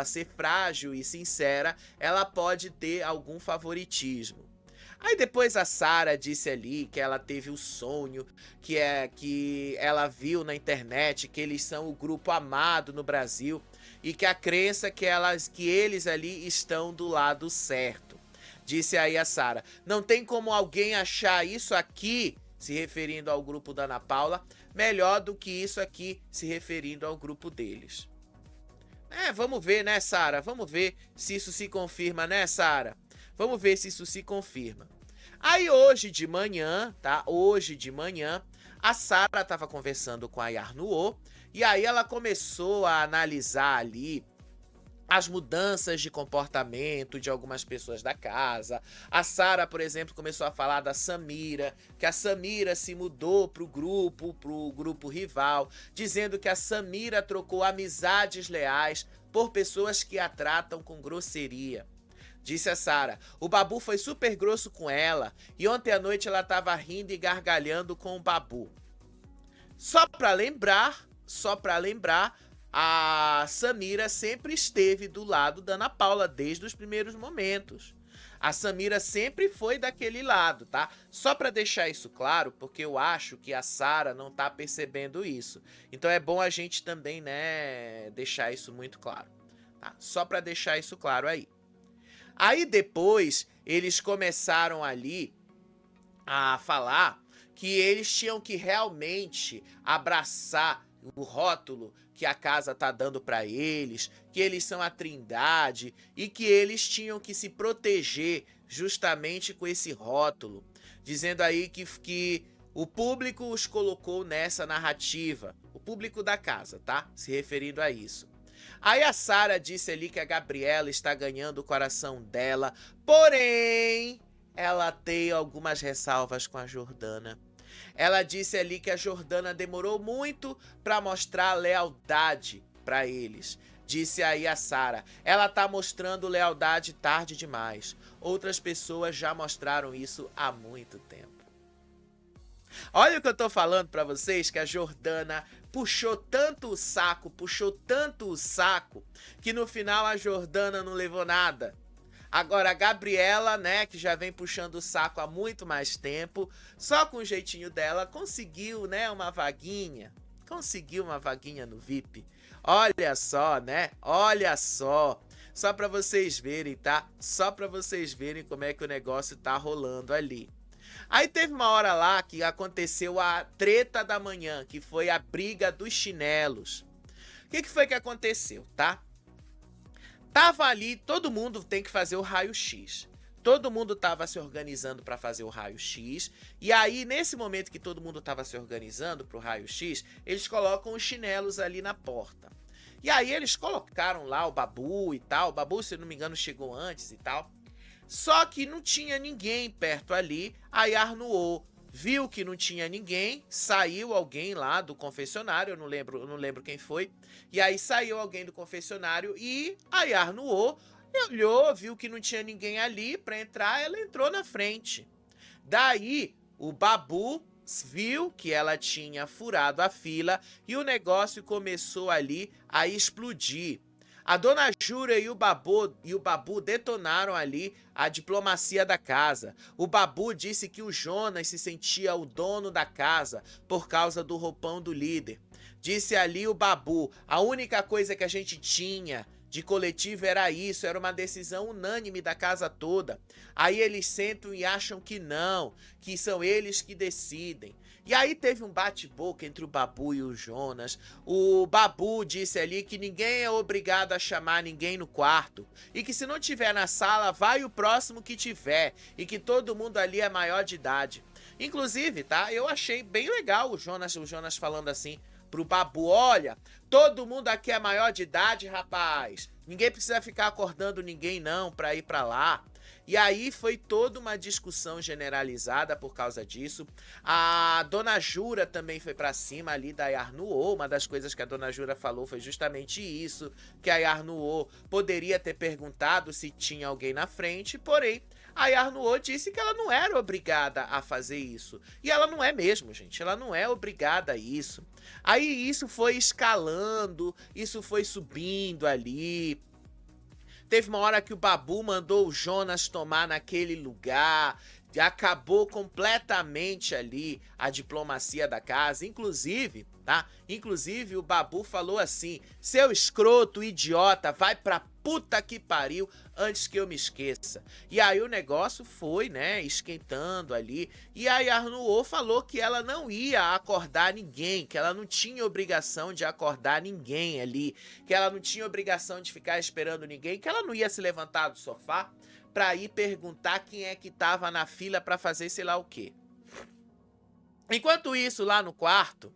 ser frágil e sincera, ela pode ter algum favoritismo. Aí depois a Sarah disse ali que ela teve o sonho, que ela viu na internet que eles são o grupo amado no Brasil e que a crença que eles ali estão do lado certo. Disse aí a Sarah, não tem como alguém achar isso aqui, se referindo ao grupo da Ana Paula, melhor do que isso aqui, se referindo ao grupo deles. Vamos ver, né, Sarah? Vamos ver se isso se confirma, né, Sarah? Vamos ver se isso se confirma. Aí hoje de manhã, tá? Hoje de manhã, a Sarah estava conversando com a Yarnuo e aí ela começou a analisar ali as mudanças de comportamento de algumas pessoas da casa. A Sarah, por exemplo, começou a falar da Samira, que a Samira se mudou pro grupo rival, dizendo que a Samira trocou amizades leais por pessoas que a tratam com grosseria. Disse a Sarah, o Babu foi super grosso com ela e ontem à noite ela tava rindo e gargalhando com o Babu. Só pra lembrar, a Samira sempre esteve do lado da Ana Paula desde os primeiros momentos. A Samira sempre foi daquele lado, tá? Só pra deixar isso claro, porque eu acho que a Sarah não tá percebendo isso. Então é bom a gente também, né, deixar isso muito claro, tá? Só pra deixar isso claro aí. Aí depois eles começaram ali a falar que eles tinham que realmente abraçar o rótulo que a casa tá dando para eles, que eles são a Trindade e que eles tinham que se proteger justamente com esse rótulo. dizendo aí que o público os colocou nessa narrativa, o público da casa, tá? Se referindo a isso. Aí a Sara disse ali que a Gabriela está ganhando o coração dela, porém, ela tem algumas ressalvas com a Jordana. Ela disse ali que a Jordana demorou muito para mostrar lealdade para eles. Disse aí a Sara, ela tá mostrando lealdade tarde demais. Outras pessoas já mostraram isso há muito tempo. Olha o que eu tô falando pra vocês, que a Jordana puxou tanto o saco, que no final a Jordana não levou nada. Agora a Gabriela, né, que já vem puxando o saco há muito mais tempo, só com o jeitinho dela, conseguiu, né, uma vaguinha. Conseguiu uma vaguinha no VIP. Olha só, né? Olha só. Só pra vocês verem, tá? Só pra vocês verem como é que o negócio tá rolando ali. Aí teve uma hora lá que aconteceu a treta da manhã, que foi a briga dos chinelos. O que foi que aconteceu, tá? Tava ali, todo mundo tem que fazer o raio-x. Todo mundo tava se organizando para fazer o raio-x. E aí, nesse momento que todo mundo tava se organizando pro raio-x, eles colocam os chinelos ali na porta. E aí eles colocaram lá o Babu e tal. O Babu, se não me engano, chegou antes e tal. Só que não tinha ninguém perto ali. Aí Arnuô viu que não tinha ninguém, saiu alguém lá do confessionário, eu não lembro quem foi. E aí saiu alguém do confessionário e aí Arnuô olhou, viu que não tinha ninguém ali para entrar, ela entrou na frente. Daí o Babu viu que ela tinha furado a fila e o negócio começou ali a explodir. A Dona Jura e o Babu detonaram ali a diplomacia da casa. O Babu disse que o Jonas se sentia o dono da casa por causa do roupão do líder. Disse ali o Babu, a única coisa que a gente tinha de coletivo era isso, era uma decisão unânime da casa toda. Aí eles sentam e acham que não, que são eles que decidem. E aí teve um bate-boca entre o Babu e o Jonas. O Babu disse ali que ninguém é obrigado a chamar ninguém no quarto. E que se não tiver na sala, vai o próximo que tiver. E que todo mundo ali é maior de idade. Inclusive, tá? Eu achei bem legal o Jonas falando assim pro Babu, olha, todo mundo aqui é maior de idade, rapaz. Ninguém precisa ficar acordando ninguém não pra ir pra lá. E aí foi toda uma discussão generalizada por causa disso. A Dona Jura também foi pra cima ali da Arnuô. Uma das coisas que a Dona Jura falou foi justamente isso, que a Arnuô poderia ter perguntado se tinha alguém na frente, porém a Arnuô disse que ela não era obrigada a fazer isso. E ela não é mesmo, gente. Ela não é obrigada a isso. Aí isso foi escalando, isso foi subindo ali. Teve uma hora que o Babu mandou o Jonas tomar naquele lugar. Acabou completamente ali a diplomacia da casa. Inclusive, tá? Inclusive o Babu falou assim, seu escroto, idiota, vai pra puta que pariu antes que eu me esqueça. E aí o negócio foi, né, esquentando ali. E aí a Arnuô falou que ela não ia acordar ninguém, que ela não tinha obrigação de acordar ninguém ali, que ela não tinha obrigação de ficar esperando ninguém, que ela não ia se levantar do sofá pra ir perguntar quem é que tava na fila pra fazer sei lá o quê. Enquanto isso, lá no quarto,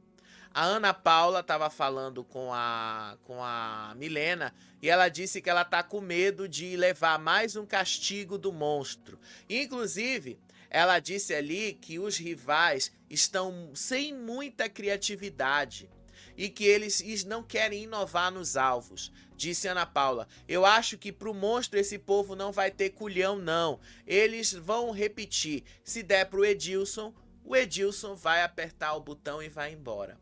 a Ana Paula estava falando com a Milena e ela disse que ela tá com medo de levar mais um castigo do monstro. Inclusive, ela disse ali que os rivais estão sem muita criatividade e que eles não querem inovar nos alvos. Disse Ana Paula, eu acho que pro monstro esse povo não vai ter culhão não. Eles vão repetir, se der pro Edilson, o Edilson vai apertar o botão e vai embora.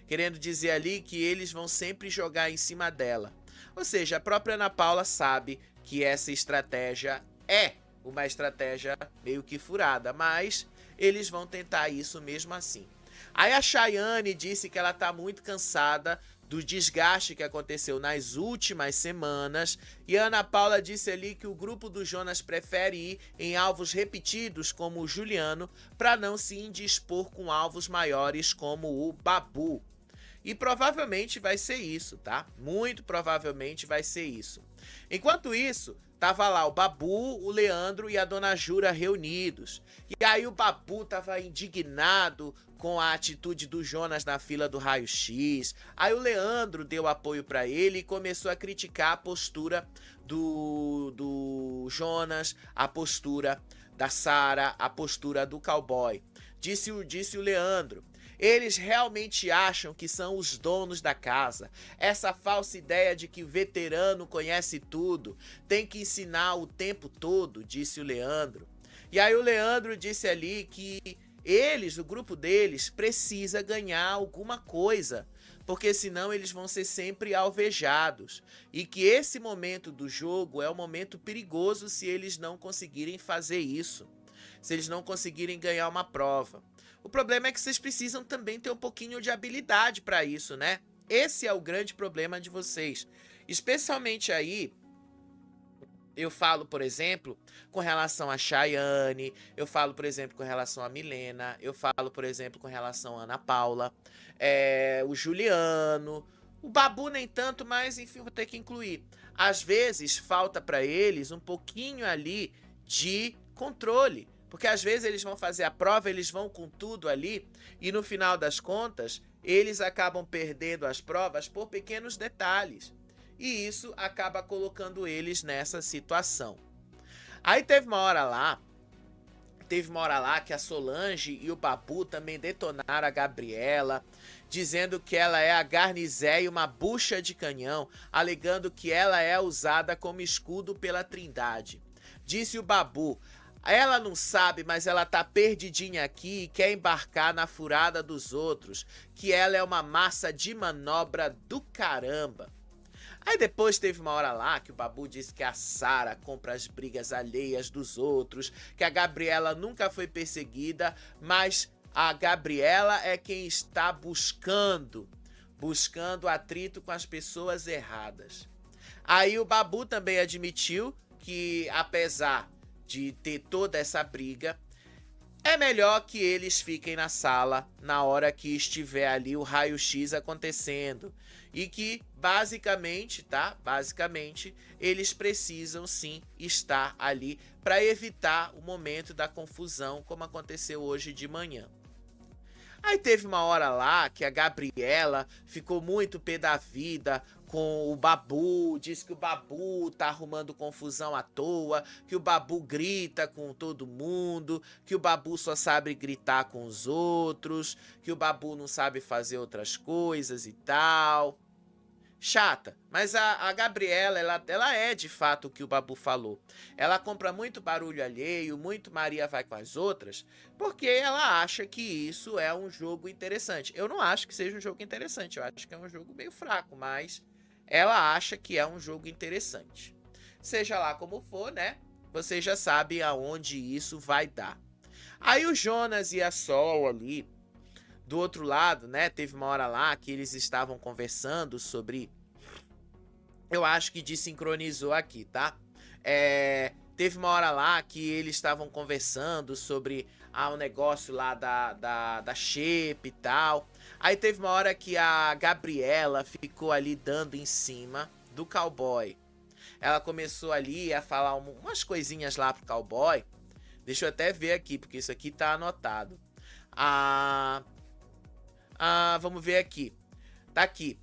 Querendo dizer ali que eles vão sempre jogar em cima dela. Ou seja, a própria Ana Paula sabe que essa estratégia é uma estratégia meio que furada, mas eles vão tentar isso mesmo assim. Aí a Chayane disse que ela tá muito cansada do desgaste que aconteceu nas últimas semanas, e a Ana Paula disse ali que o grupo do Jonas prefere ir em alvos repetidos como o Juliano para não se indispor com alvos maiores como o Babu. E provavelmente vai ser isso, tá? Muito provavelmente vai ser isso. Enquanto isso, tava lá o Babu, o Leandro e a Dona Jura reunidos. E aí o Babu tava indignado com a atitude do Jonas na fila do raio-x. Aí o Leandro deu apoio pra ele e começou a criticar a postura do Jonas, a postura da Sara, a postura do cowboy. Disse o Leandro: eles realmente acham que são os donos da casa. Essa falsa ideia de que o veterano conhece tudo, tem que ensinar o tempo todo, disse o Leandro. E aí o Leandro disse ali que eles, o grupo deles, precisa ganhar alguma coisa, porque senão eles vão ser sempre alvejados. E que esse momento do jogo é um momento perigoso se eles não conseguirem fazer isso, se eles não conseguirem ganhar uma prova. O problema é que vocês precisam também ter um pouquinho de habilidade para isso, né? Esse é o grande problema de vocês. Especialmente aí, eu falo, por exemplo, com relação a Chayane, eu falo, por exemplo, com relação a Milena, eu falo, por exemplo, com relação a Ana Paula, o Juliano, o Babu nem tanto, mas enfim, vou ter que incluir. Às vezes, falta para eles um pouquinho ali de controle. Porque às vezes eles vão fazer a prova, eles vão com tudo ali, e no final das contas, eles acabam perdendo as provas por pequenos detalhes. E isso acaba colocando eles nessa situação. Aí teve uma hora lá que a Solange e o Babu também detonaram a Gabriela, dizendo que ela é a Garnizé e uma bucha de canhão, alegando que ela é usada como escudo pela Trindade. Disse o Babu: ela não sabe, mas ela tá perdidinha aqui e quer embarcar na furada dos outros, que ela é uma massa de manobra do caramba. Aí depois teve uma hora lá que o Babu disse que a Sara compra as brigas alheias dos outros, que a Gabriela nunca foi perseguida, mas a Gabriela é quem está buscando atrito com as pessoas erradas. Aí o Babu também admitiu que, apesar de ter toda essa briga, é melhor que eles fiquem na sala na hora que estiver ali o raio-x acontecendo. E que, basicamente, eles precisam sim estar ali para evitar o momento da confusão, como aconteceu hoje de manhã. Aí teve uma hora lá que a Gabriela ficou muito pé da vida com o Babu, disse que o Babu tá arrumando confusão à toa, que o Babu grita com todo mundo, que o Babu só sabe gritar com os outros, que o Babu não sabe fazer outras coisas e tal. Chata, mas a Gabriela, ela é de fato o que o Babu falou. Ela compra muito barulho alheio, muito Maria vai com as outras, porque ela acha que isso é um jogo interessante. Eu não acho que seja um jogo interessante, eu acho que é um jogo meio fraco, mas ela acha que é um jogo interessante. Seja lá como for, né? Você já sabe aonde isso vai dar. Aí o Jonas e a Sol ali, do outro lado, né? Teve uma hora lá que eles estavam conversando sobre... Eu acho que desincronizou aqui, tá? Teve uma hora lá que eles estavam conversando sobre o negócio lá da Xepa e tal. Aí teve uma hora que a Gabriela ficou ali dando em cima do cowboy. Ela começou ali a falar umas coisinhas lá pro cowboy. Deixa eu até ver aqui, porque isso aqui tá anotado. Vamos ver aqui. Tá aqui.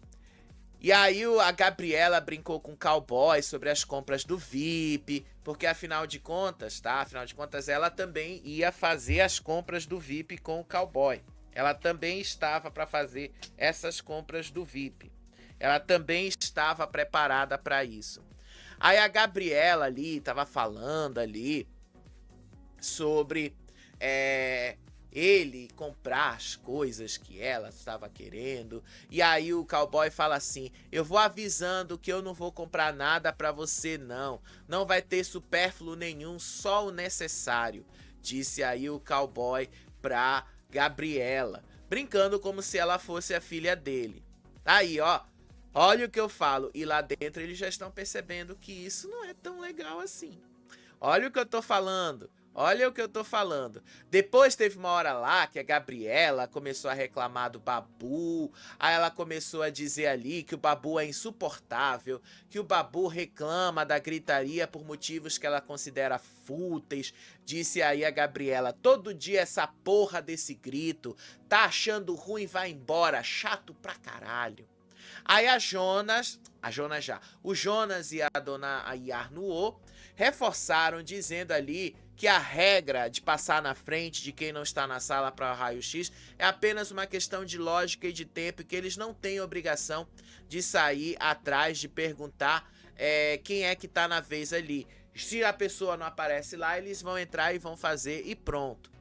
E aí a Gabriela brincou com o cowboy sobre as compras do VIP, porque afinal de contas, ela também ia fazer as compras do VIP com o cowboy. Ela também estava para fazer essas compras do VIP. Ela também estava preparada para isso. Aí a Gabriela ali estava falando ali sobre ele comprar as coisas que ela estava querendo. E aí o cowboy fala assim: eu vou avisando que eu não vou comprar nada pra você não. Não vai ter supérfluo nenhum, só o necessário. Disse aí o cowboy pra Gabriela, brincando como se ela fosse a filha dele. Aí, ó. Olha o que eu falo. E lá dentro eles já estão percebendo que isso não é tão legal assim. Olha o que eu tô falando. Olha o que eu tô falando. Depois teve uma hora lá que a Gabriela começou a reclamar do Babu. Aí ela começou a dizer ali que o Babu é insuportável, que o Babu reclama da gritaria por motivos que ela considera fúteis. Disse aí a Gabriela: todo dia essa porra desse grito, tá achando ruim, vai embora, chato pra caralho. Aí o Jonas e a dona Yarnuo reforçaram dizendo ali que a regra de passar na frente de quem não está na sala para raio-x é apenas uma questão de lógica e de tempo, e que eles não têm obrigação de sair atrás de perguntar quem é que está na vez ali. Se a pessoa não aparece lá, eles vão entrar e vão fazer e pronto.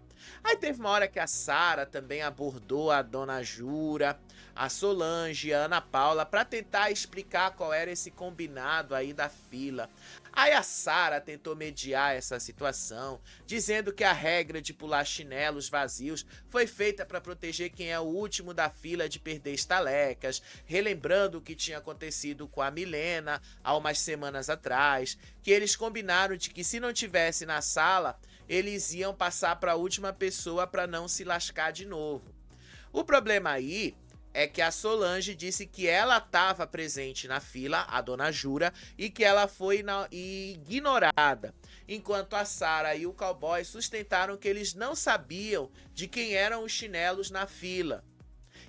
Aí teve uma hora que a Sara também abordou a dona Jura, a Solange, a Ana Paula, para tentar explicar qual era esse combinado aí da fila. Aí a Sara tentou mediar essa situação, dizendo que a regra de pular chinelos vazios foi feita para proteger quem é o último da fila de perder estalecas, relembrando o que tinha acontecido com a Milena há umas semanas atrás, que eles combinaram de que se não tivesse na sala, eles iam passar para a última pessoa para não se lascar de novo. O problema aí é que a Solange disse que ela estava presente na fila, a dona Jura, e que ela foi ignorada, enquanto a Sara e o cowboy sustentaram que eles não sabiam de quem eram os chinelos na fila,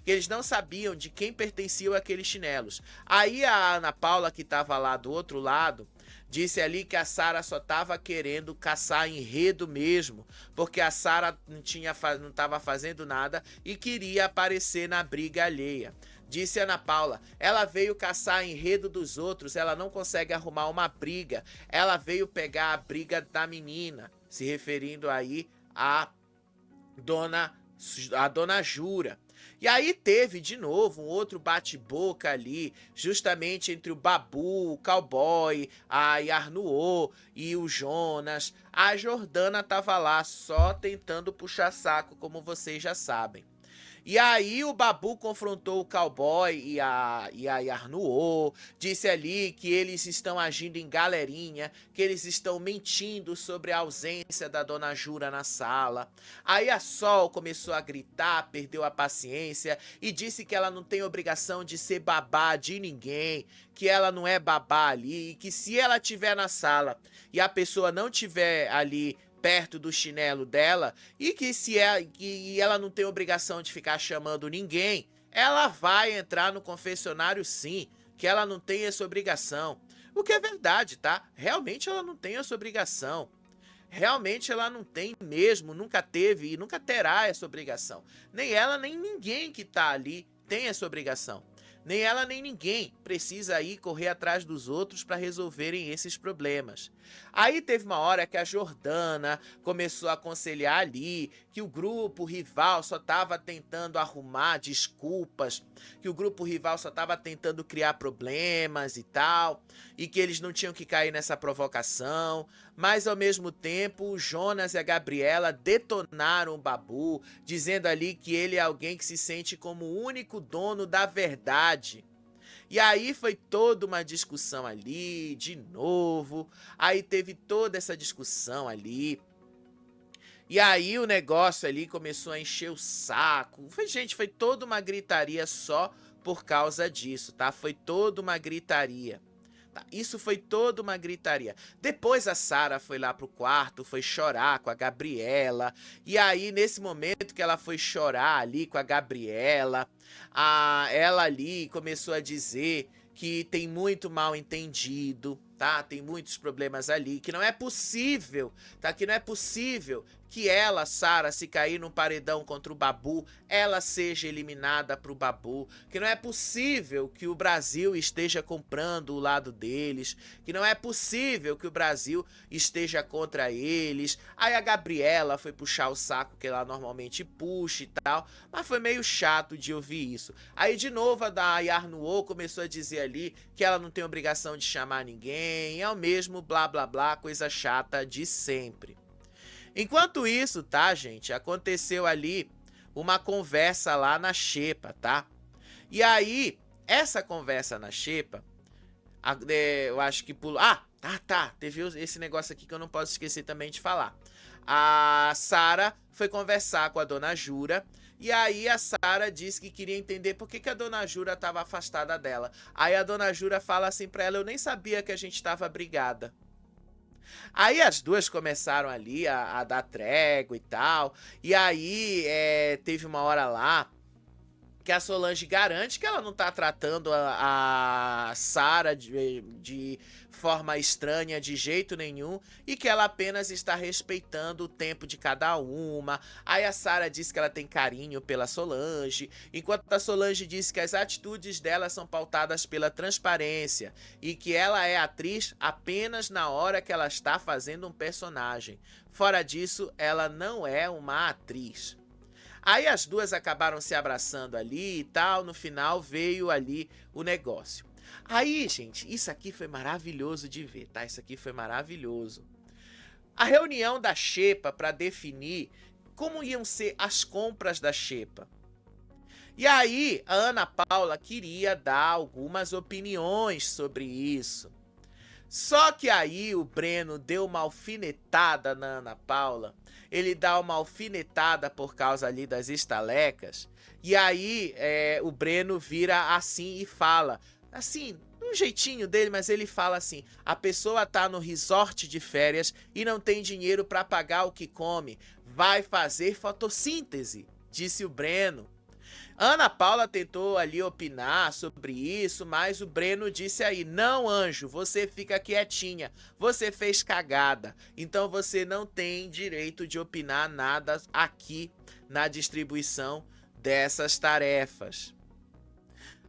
que eles não sabiam de quem pertenciam aqueles chinelos. Aí a Ana Paula, que estava lá do outro lado, disse ali que a Sara só estava querendo caçar enredo mesmo, porque a Sara não estava fazendo nada e queria aparecer na briga alheia. Disse Ana Paula: ela veio caçar enredo dos outros, ela não consegue arrumar uma briga, ela veio pegar a briga da menina, se referindo aí a dona Jura. E aí teve de novo um outro bate-boca ali, justamente entre o Babu, o cowboy, a Yarnuo e o Jonas. A Jordana tava lá só tentando puxar saco, como vocês já sabem. E aí o Babu confrontou o cowboy e a Yarnuo, disse ali que eles estão agindo em galerinha, que eles estão mentindo sobre a ausência da dona Jura na sala. Aí a Sol começou a gritar, perdeu a paciência e disse que ela não tem obrigação de ser babá de ninguém, que ela não é babá ali, e que se ela estiver na sala e a pessoa não estiver ali perto do chinelo dela, e que se ela não tem obrigação de ficar chamando ninguém, ela vai entrar no confessionário sim, que ela não tem essa obrigação. O que é verdade, tá? Realmente ela não tem essa obrigação. Realmente ela não tem mesmo, nunca teve e nunca terá essa obrigação. Nem ela, nem ninguém que tá ali tem essa obrigação. Nem ela, nem ninguém precisa ir correr atrás dos outros para resolverem esses problemas. Aí teve uma hora que a Jordana começou a aconselhar ali que o grupo rival só estava tentando arrumar desculpas, que o grupo rival só estava tentando criar problemas e tal, e que eles não tinham que cair nessa provocação. Mas ao mesmo tempo, o Jonas e a Gabriela detonaram o Babu, dizendo ali que ele é alguém que se sente como o único dono da verdade. E aí foi toda uma discussão ali, de novo. Aí teve toda essa discussão ali. E aí o negócio ali começou a encher o saco. Foi toda uma gritaria só por causa disso, tá? Foi toda uma gritaria. Tá, isso foi toda uma gritaria. Depois a Sara foi lá pro quarto, foi chorar com a Gabriela. E aí, nesse momento que ela foi chorar ali com a Gabriela, ela ali começou a dizer que tem muito mal entendido, tá? Tem muitos problemas ali, que não é possível, tá? Que não é possível que ela, Sara, se cair num paredão contra o Babu, ela seja eliminada pro Babu, que não é possível que o Brasil esteja comprando o lado deles, que não é possível que o Brasil esteja contra eles. Aí a Gabriela foi puxar o saco que ela normalmente puxa e tal, mas foi meio chato de ouvir isso. Aí de novo a da Yarnuo começou a dizer ali que ela não tem obrigação de chamar ninguém, é o mesmo blá blá blá, coisa chata de sempre. Enquanto isso, tá, gente, aconteceu ali uma conversa lá na xepa, tá? E aí, essa conversa na xepa, eu acho que pulou... tá, teve esse negócio aqui que eu não posso esquecer também de falar. a Sara foi conversar com a dona Jura. E aí a Sara disse que queria entender por que a dona Jura estava afastada dela. Aí a dona Jura fala assim pra ela: eu nem sabia que a gente estava brigada. Aí as duas começaram ali a dar trégua e tal. E aí teve uma hora lá que a Solange garante que ela não tá tratando a Sara de forma estranha de jeito nenhum e que ela apenas está respeitando o tempo de cada uma. Aí a Sara diz que ela tem carinho pela Solange, enquanto a Solange diz que as atitudes dela são pautadas pela transparência e que ela é atriz apenas na hora que ela está fazendo um personagem. Fora disso, ela não é uma atriz. Aí as duas acabaram se abraçando ali e tal, no final veio ali o negócio. Aí, gente, isso aqui foi maravilhoso de ver, tá? Isso aqui foi maravilhoso. A reunião da xepa para definir como iam ser as compras da xepa. E aí, a Ana Paula queria dar algumas opiniões sobre isso. Só que aí o Breno deu uma alfinetada na Ana Paula. Ele dá uma alfinetada por causa ali das estalecas. E aí o Breno vira assim e fala, assim, um jeitinho dele, mas ele fala assim: a pessoa tá no resort de férias e não tem dinheiro para pagar o que come. Vai fazer fotossíntese, disse o Breno. Ana Paula tentou ali opinar sobre isso, mas o Breno disse aí: não, anjo, você fica quietinha, você fez cagada, então você não tem direito de opinar nada aqui na distribuição dessas tarefas.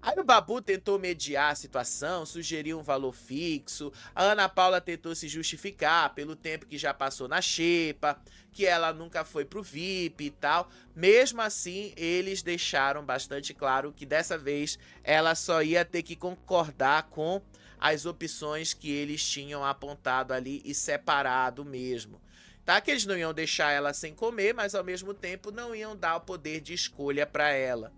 Aí o Babu tentou mediar a situação, sugeriu um valor fixo. A Ana Paula tentou se justificar pelo tempo que já passou na xepa, que ela nunca foi pro VIP e tal. Mesmo assim, eles deixaram bastante claro que dessa vez ela só ia ter que concordar com as opções que eles tinham apontado ali e separado mesmo. Tá? Que eles não iam deixar ela sem comer, mas ao mesmo tempo não iam dar o poder de escolha para ela.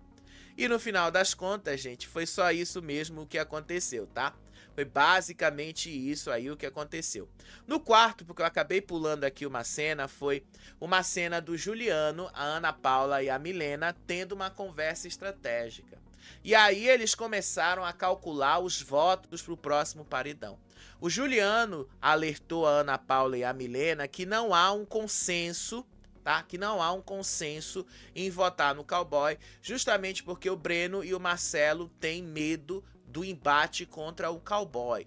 E no final das contas, gente, foi só isso mesmo que aconteceu, tá? Foi basicamente isso aí o que aconteceu. No quarto, porque eu acabei pulando aqui uma cena, foi uma cena do Juliano, a Ana Paula e a Milena tendo uma conversa estratégica. E aí eles começaram a calcular os votos para o próximo paredão. O Juliano alertou a Ana Paula e a Milena que não há um consenso, tá? Que não há um consenso em votar no cowboy, justamente porque o Breno e o Marcelo têm medo do embate contra o cowboy.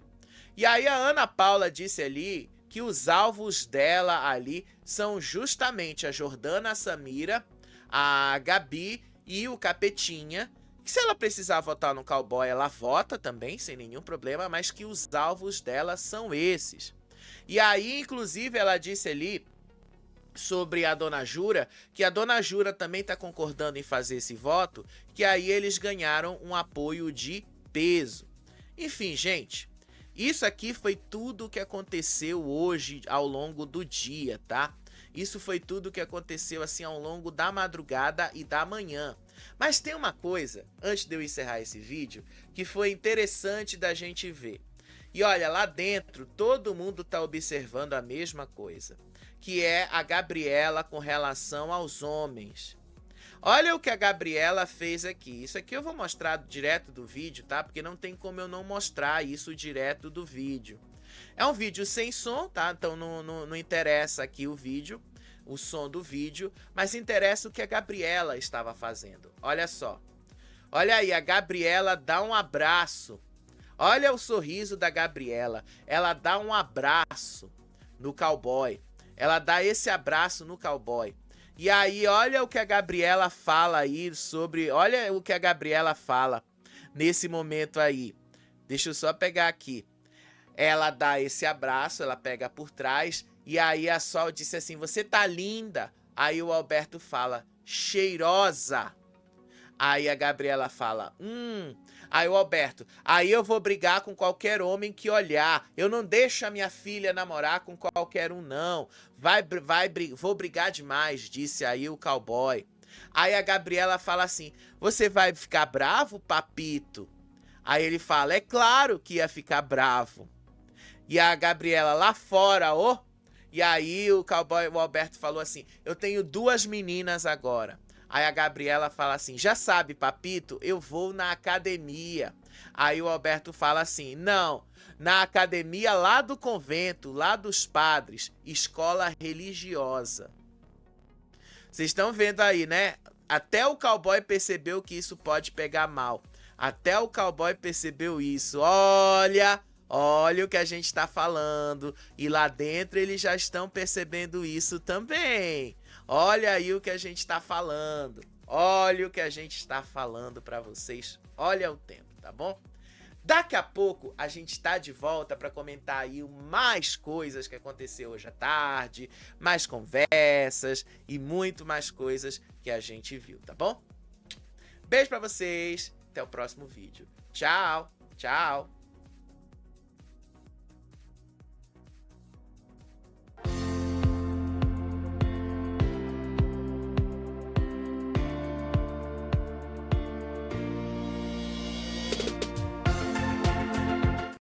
E aí a Ana Paula disse ali que os alvos dela ali são justamente a Jordana, a Samira, a Gabi e o Capetinha. Que se ela precisar votar no cowboy, ela vota também, sem nenhum problema, mas que os alvos dela são esses. E aí, inclusive, ela disse ali sobre a Dona Jura, que a Dona Jura também está concordando em fazer esse voto, que aí eles ganharam um apoio de peso. Enfim, gente, isso aqui foi tudo o que aconteceu hoje ao longo do dia, tá? Isso foi tudo o que aconteceu assim ao longo da madrugada e da manhã. Mas tem uma coisa, antes de eu encerrar esse vídeo, que foi interessante da gente ver. E olha, lá dentro todo mundo está observando a mesma coisa, que é a Gabriela com relação aos homens. Olha o que a Gabriela fez aqui. Isso aqui eu vou mostrar direto do vídeo, tá? Porque não tem como eu não mostrar isso direto do vídeo. É um vídeo sem som, tá? Então não interessa aqui o vídeo, o som do vídeo, mas interessa o que a Gabriela estava fazendo. Olha só. Olha aí, a Gabriela dá um abraço. Olha o sorriso da Gabriela. Ela dá um abraço no cowboy. Ela dá esse abraço no cowboy. E aí, olha o que a Gabriela fala aí sobre... Olha o que a Gabriela fala nesse momento aí. Deixa eu só pegar aqui. Ela dá esse abraço, ela pega por trás. E aí a Sol disse assim: você tá linda. Aí o Alberto fala: cheirosa. Aí a Gabriela fala: Aí o Alberto: aí eu vou brigar com qualquer homem que olhar. Eu não deixo a minha filha namorar com qualquer um, não. Vou brigar demais, disse aí o cowboy. Aí a Gabriela fala assim: você vai ficar bravo, papito? Aí ele fala: é claro que ia ficar bravo. E a Gabriela lá fora, E aí o Alberto falou assim, eu tenho 2 meninas agora. Aí a Gabriela fala assim, já sabe, papito, eu vou na academia. Aí o Alberto fala assim, não, na academia lá do convento, lá dos padres, escola religiosa. Vocês estão vendo aí, né? Até o cowboy percebeu que isso pode pegar mal. Até o cowboy percebeu isso. Olha o que a gente está falando. E lá dentro eles já estão percebendo isso também. Olha aí o que a gente está falando. Olha o que a gente está falando para vocês. Olha o tempo, tá bom? Daqui a pouco a gente está de volta para comentar aí mais coisas que aconteceu hoje à tarde, mais conversas e muito mais coisas que a gente viu, tá bom? Beijo para vocês, até o próximo vídeo. Tchau, tchau.